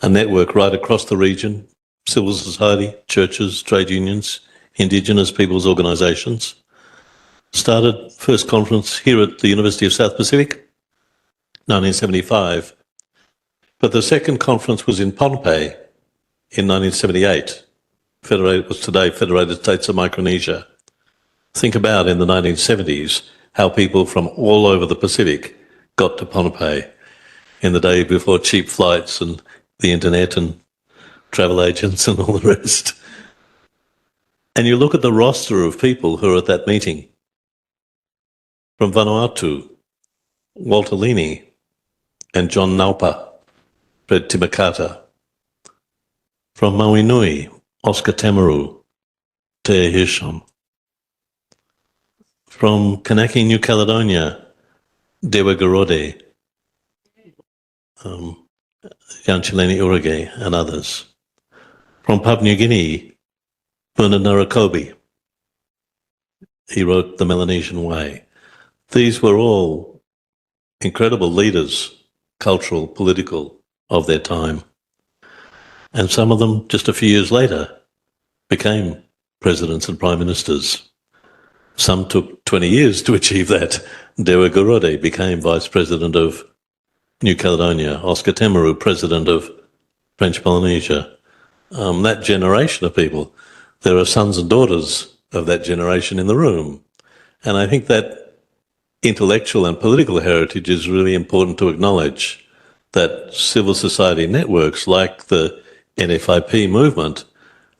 [SPEAKER 2] a network right across the region, civil society, churches, trade unions, Indigenous peoples' organisations. Started first conference here at the University of South Pacific, 1975. But the second conference was in Pohnpei in 1978. Was today Federated States of Micronesia. Think about in the 1970s how people from all over the Pacific got to Pohnpei in the day before cheap flights and the internet and travel agents and all the rest. And you look at the roster of people who are at that meeting. From Vanuatu, Walter Lini and John Naupa, Fred Timakata. From Mauinui, Oscar Tamaru, Te Hirsham. From Kanaki, New Caledonia, Dewa Garode, Yancheleni Urage and others. From Papua New Guinea, Bernard Narakobi. He wrote The Melanesian Way. These were all incredible leaders, cultural, political, of their time. And some of them, just a few years later, became presidents and prime ministers. Some took 20 years to achieve that. Dewa Garode became vice president of New Caledonia. Oscar Temaru, president of French Polynesia. That generation of people, there are sons and daughters of that generation in the room. And I think that intellectual and political heritage is really important to acknowledge, that civil society networks like the NFIP movement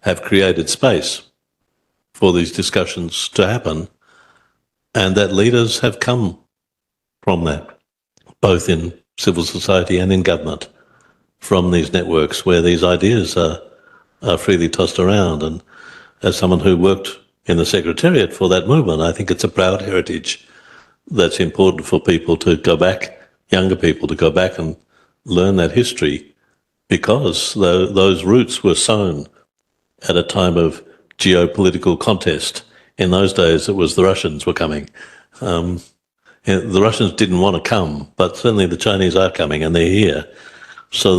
[SPEAKER 2] have created space for these discussions to happen, and that leaders have come from that, both in civil society and in government, from these networks where these ideas are freely tossed around. And as someone who worked in the secretariat for that movement, I think it's a proud heritage that's important for people to go back, younger people to go back and learn that history, because those roots were sown at a time of geopolitical contest. In those days, it was the Russians were coming. The Russians didn't want to come, but certainly the Chinese are coming and they're here. So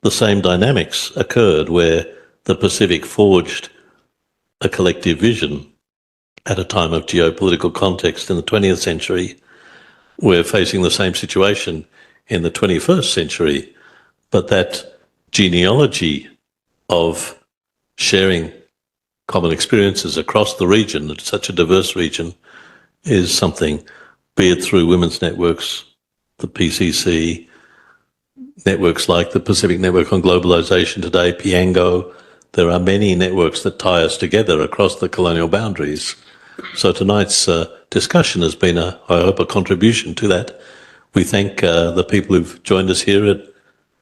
[SPEAKER 2] the same dynamics occurred where the Pacific forged a collective vision at a time of geopolitical context in the 20th century. We're facing the same situation in the 21st century, but that genealogy of sharing common experiences across the region, it's such a diverse region, is something, be it through women's networks, the PCC, networks like the Pacific Network on Globalization today, Piango. There are many networks that tie us together across the colonial boundaries. So tonight's discussion has been, I hope, a contribution to that. We thank the people who've joined us here at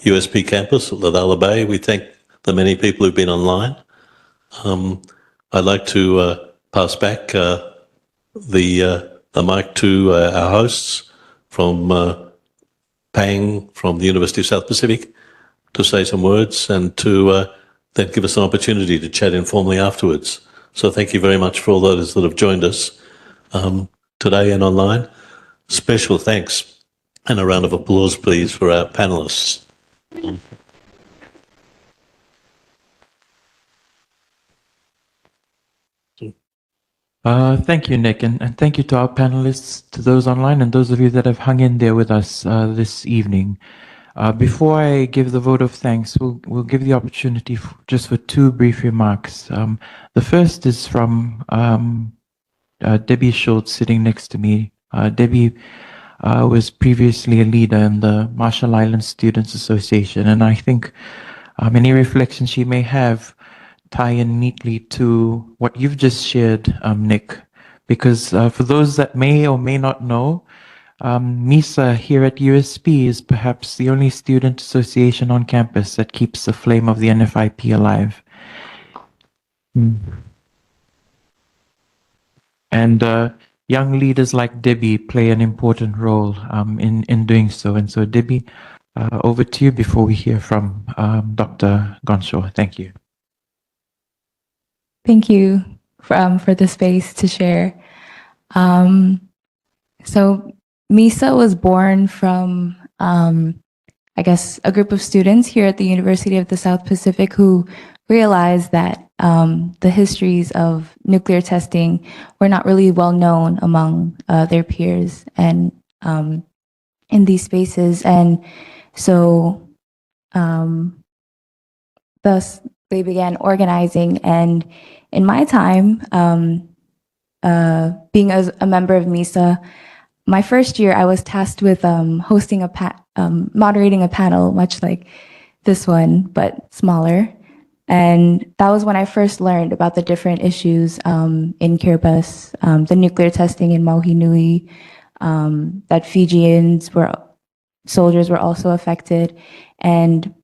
[SPEAKER 2] USP campus at Ladala Bay. We thank the many people who've been online. I'd like to pass back the mic to our hosts from Pang from the University of South Pacific to say some words and to then give us an opportunity to chat informally afterwards. So thank you very much for all those that have joined us today and online. Special thanks and a round of applause, please, for our panellists.
[SPEAKER 1] Thank you, Nick, and thank you to our panelists, to those online, and those of you that have hung in there with us this evening. Before I give the vote of thanks, we'll give the opportunity just for two brief remarks. The first is from Debbie Schultz, sitting next to me. Debbie was previously a leader in the Marshall Islands Students Association, and I think any reflections she may have tie in neatly to what you've just shared, Nick, because for those that may or may not know, MISA here at USP is perhaps the only student association on campus that keeps the flame of the NFIP alive. And young leaders like Debbie play an important role in doing so. And so, Debbie, over to you before we hear from Dr. Gonshaw. Thank you.
[SPEAKER 10] Thank you for the space to share. So MISA was born from, I guess, a group of students here at the University of the South Pacific who realized that the histories of nuclear testing were not really well known among their peers and in these spaces. And so thus they began organizing. And in my time, being a member of MISA, my first year, I was tasked with hosting moderating a panel, much like this one, but smaller. And that was when I first learned about the different issues in Kiribati, the nuclear testing in Mohinui, that Fijians soldiers were also affected. And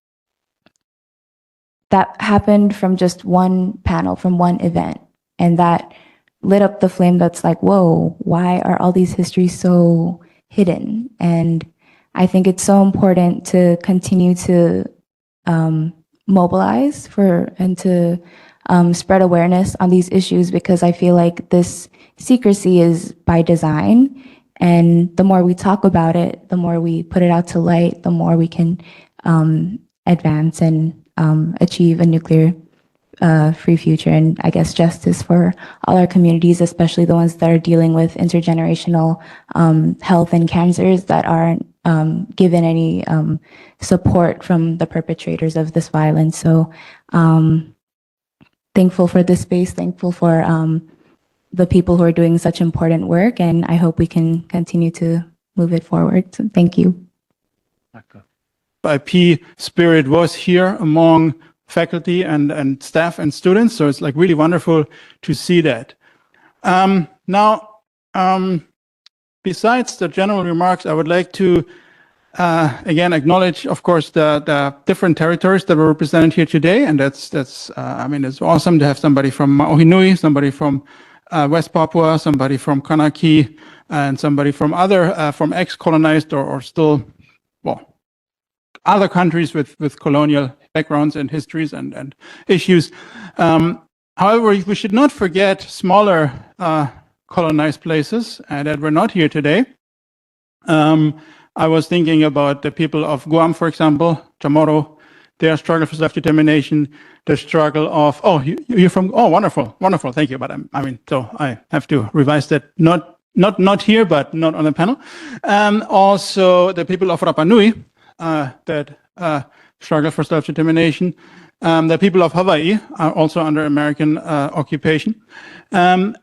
[SPEAKER 10] that happened from just one panel, from one event. And that lit up the flame that's like, whoa, why are all these histories so hidden? And I think it's so important to continue to mobilize and to spread awareness on these issues, because I feel like this secrecy is by design. And the more we talk about it, the more we put it out to light, the more we can advance and achieve a nuclear free future, and I guess justice for all our communities, especially the ones that are dealing with intergenerational health and cancers that aren't given any support from the perpetrators of this violence. So thankful for this space, thankful for the people who are doing such important work, and I hope we can continue to move it forward. So thank you.
[SPEAKER 11] IP spirit was here among faculty and staff and students. So it's like really wonderful to see that. Now, besides the general remarks, I would like to again acknowledge, of course, the different territories that were represented here today. And I mean, it's awesome to have somebody from Mohinui, somebody from West Papua, somebody from Kanaki, and somebody from from ex-colonized or still, well, other countries with colonial backgrounds and histories and issues. However, we should not forget smaller colonized places that were not here today. I was thinking about the people of Guam, for example, Chamorro, their struggle for self-determination, the struggle of, you're from, wonderful, thank you. But I mean, so I have to revise that, not here, but not on the panel. Also, the people of Rapa Nui, that struggle for self-determination. The people of Hawaii are also under American occupation. And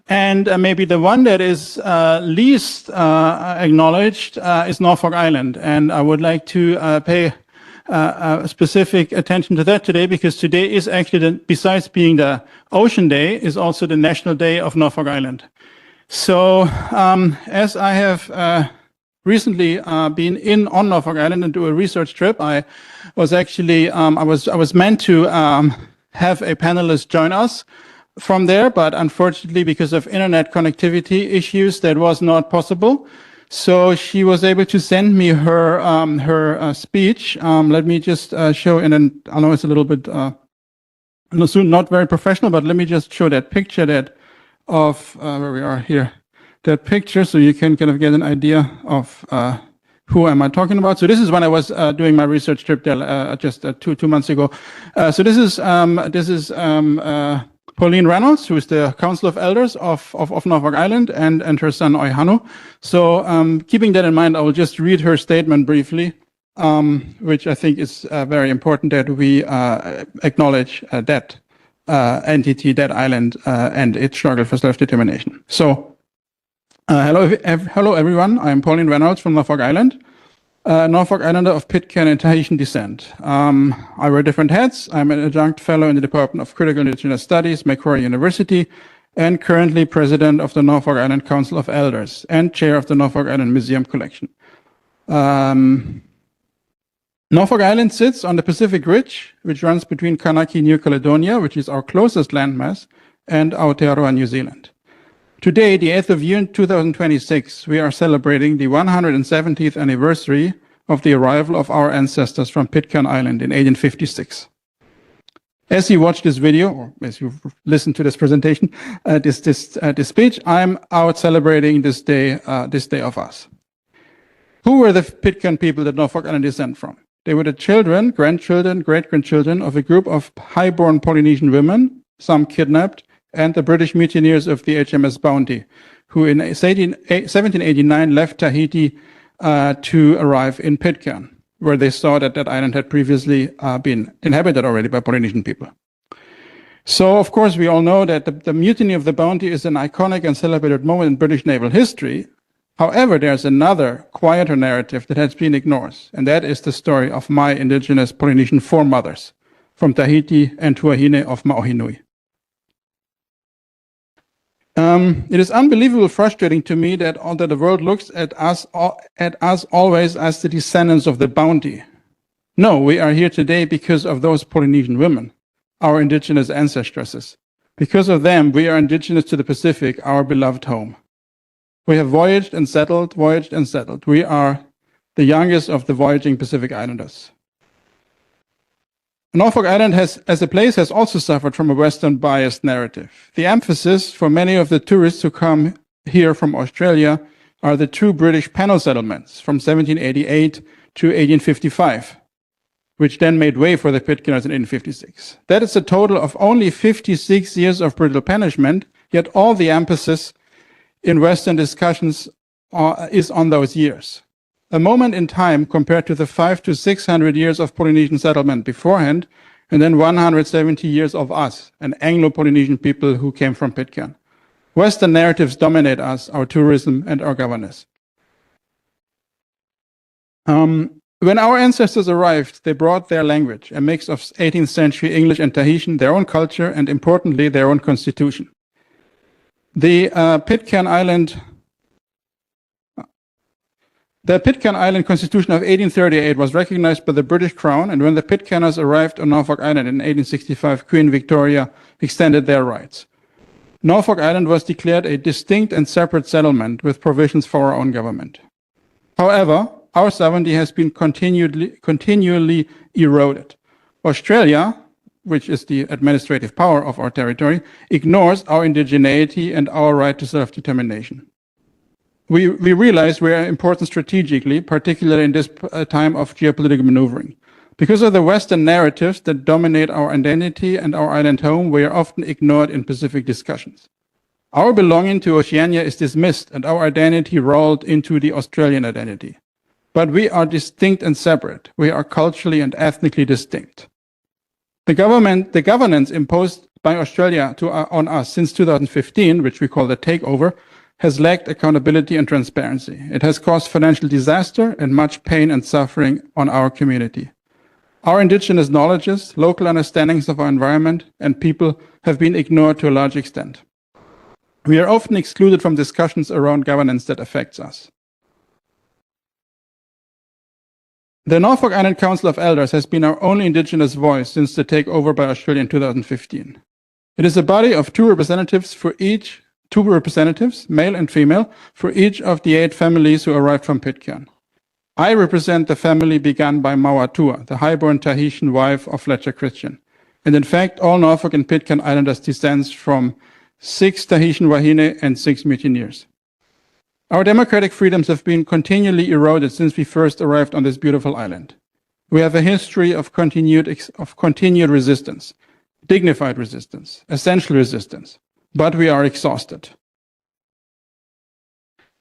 [SPEAKER 11] maybe the one that is least acknowledged is Norfolk Island. And I would like to pay specific attention to that today, because today is actually, besides being the Ocean Day, is also the National Day of Norfolk Island. So as I have recently been on Norfolk Island and do a research trip, I was actually I was meant to have a panelist join us from there, but unfortunately, because of internet connectivity issues, that was not possible. So she was able to send me her speech. Let me just show, and then I know it's a little bit not very professional, but let me just show that picture of where we are here, that picture, so you can kind of get an idea of who am I talking about. So this is when I was doing my research trip there just two months ago. So this is Pauline Reynolds, who is the Council of Elders of Norfolk Island, and her son Oihanu. So keeping that in mind, I will just read her statement briefly, which I think is very important that we acknowledge that entity, that island, and its struggle for self-determination. So hello everyone, I'm Pauline Reynolds from Norfolk Island. Norfolk Islander of Pitcairn and Tahitian descent. I wear different hats. I'm an adjunct fellow in the Department of Critical Indigenous Studies, Macquarie University, and currently president of the Norfolk Island Council of Elders and chair of the Norfolk Island Museum Collection. Norfolk Island sits on the Pacific Ridge, which runs between Kanaki, New Caledonia, which is our closest landmass, and Aotearoa, New Zealand. Today, the 8th of June 2026, we are celebrating the 170th anniversary of the arrival of our ancestors from Pitcairn Island in 1856. As you watch this video, or as you listen to this presentation, this speech, I'm out celebrating this day of us. Who were the Pitcairn people that Norfolk Island descend from? They were the children, grandchildren, great-grandchildren of a group of high-born Polynesian women, some kidnapped, and the British mutineers of the HMS Bounty, who in 1789 left Tahiti to arrive in Pitcairn, where they saw that that island had previously been inhabited already by Polynesian people. So, of course, we all know that the mutiny of the Bounty is an iconic and celebrated moment in British naval history. However, there's another quieter narrative that has been ignored, and that is the story of my indigenous Polynesian foremothers from Tahiti and Tuahine of Maohinui. It is unbelievably frustrating to me that the world looks at us always as the descendants of the Bounty. No, we are here today because of those Polynesian women, our indigenous ancestresses. Because of them, we are indigenous to the Pacific, our beloved home. We have voyaged and settled. We are the youngest of the voyaging Pacific Islanders. Norfolk Island as a place has also suffered from a Western biased narrative. The emphasis for many of the tourists who come here from Australia are the two British panel settlements from 1788 to 1855, which then made way for the Pitcairners in 1856. That is a total of only 56 years of brutal punishment, yet all the emphasis in Western discussions is on those years. A moment in time compared to the 500 to 600 years of Polynesian settlement beforehand, and then 170 years of us, an Anglo-Polynesian people who came from Pitcairn. Western narratives dominate us, our tourism, and our governance. When our ancestors arrived, they brought their language, a mix of 18th century English and Tahitian, their own culture, and importantly, their own constitution. The Pitcairn Island Constitution of 1838 was recognized by the British Crown, and when the Pitcairners arrived on Norfolk Island in 1865, Queen Victoria extended their rights. Norfolk Island was declared a distinct and separate settlement with provisions for our own government. However, our sovereignty has been continually eroded. Australia, which is the administrative power of our territory, ignores our indigeneity and our right to self-determination. We realize we are important strategically, particularly in this time of geopolitical maneuvering. Because of the Western narratives that dominate our identity and our island home, we are often ignored in Pacific discussions. Our belonging to Oceania is dismissed and our identity rolled into the Australian identity. But we are distinct and separate. We are culturally and ethnically distinct. The governance imposed by Australia on us since 2015, which we call the takeover, has lacked accountability and transparency. It has caused financial disaster and much pain and suffering on our community. Our indigenous knowledges, local understandings of our environment and people have been ignored to a large extent. We are often excluded from discussions around governance that affects us. The Norfolk Island Council of Elders has been our only indigenous voice since the takeover by Australia in 2015. It is a body of two representatives, male and female, for each of the 8 families who arrived from Pitcairn. I represent the family begun by Mawatua, the highborn Tahitian wife of Fletcher Christian. And in fact, all Norfolk and Pitcairn Islanders descends from 6 Tahitian Wahine and 6 mutineers. Our democratic freedoms have been continually eroded since we first arrived on this beautiful island. We have a history of continued resistance, dignified resistance, essential resistance, but we are exhausted.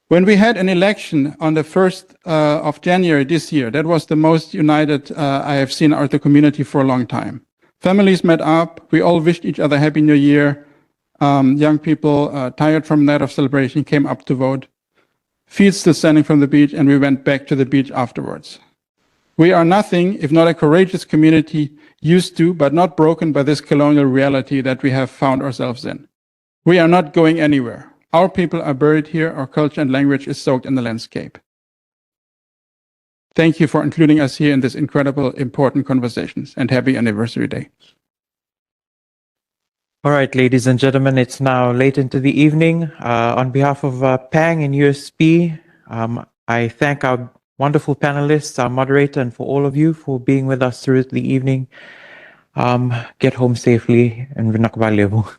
[SPEAKER 11] When we had an election on the 1st of January this year, that was the most united I have seen our community for a long time. Families met up, we all wished each other Happy New Year. Young people, tired from night of celebration, came up to vote. Feet still standing from the beach, and we went back to the beach afterwards. We are nothing if not a courageous community used to, but not broken by this colonial reality that we have found ourselves in. We are not going anywhere. Our people are buried here. Our culture and language is soaked in the landscape. Thank you for including us here in this incredible, important conversations, and happy anniversary day.
[SPEAKER 1] All right, ladies and gentlemen, it's now late into the evening. On behalf of PANG and USB, I thank our wonderful panelists, our moderator, and for all of you for being with us through the evening. Get home safely and vinakbalibu.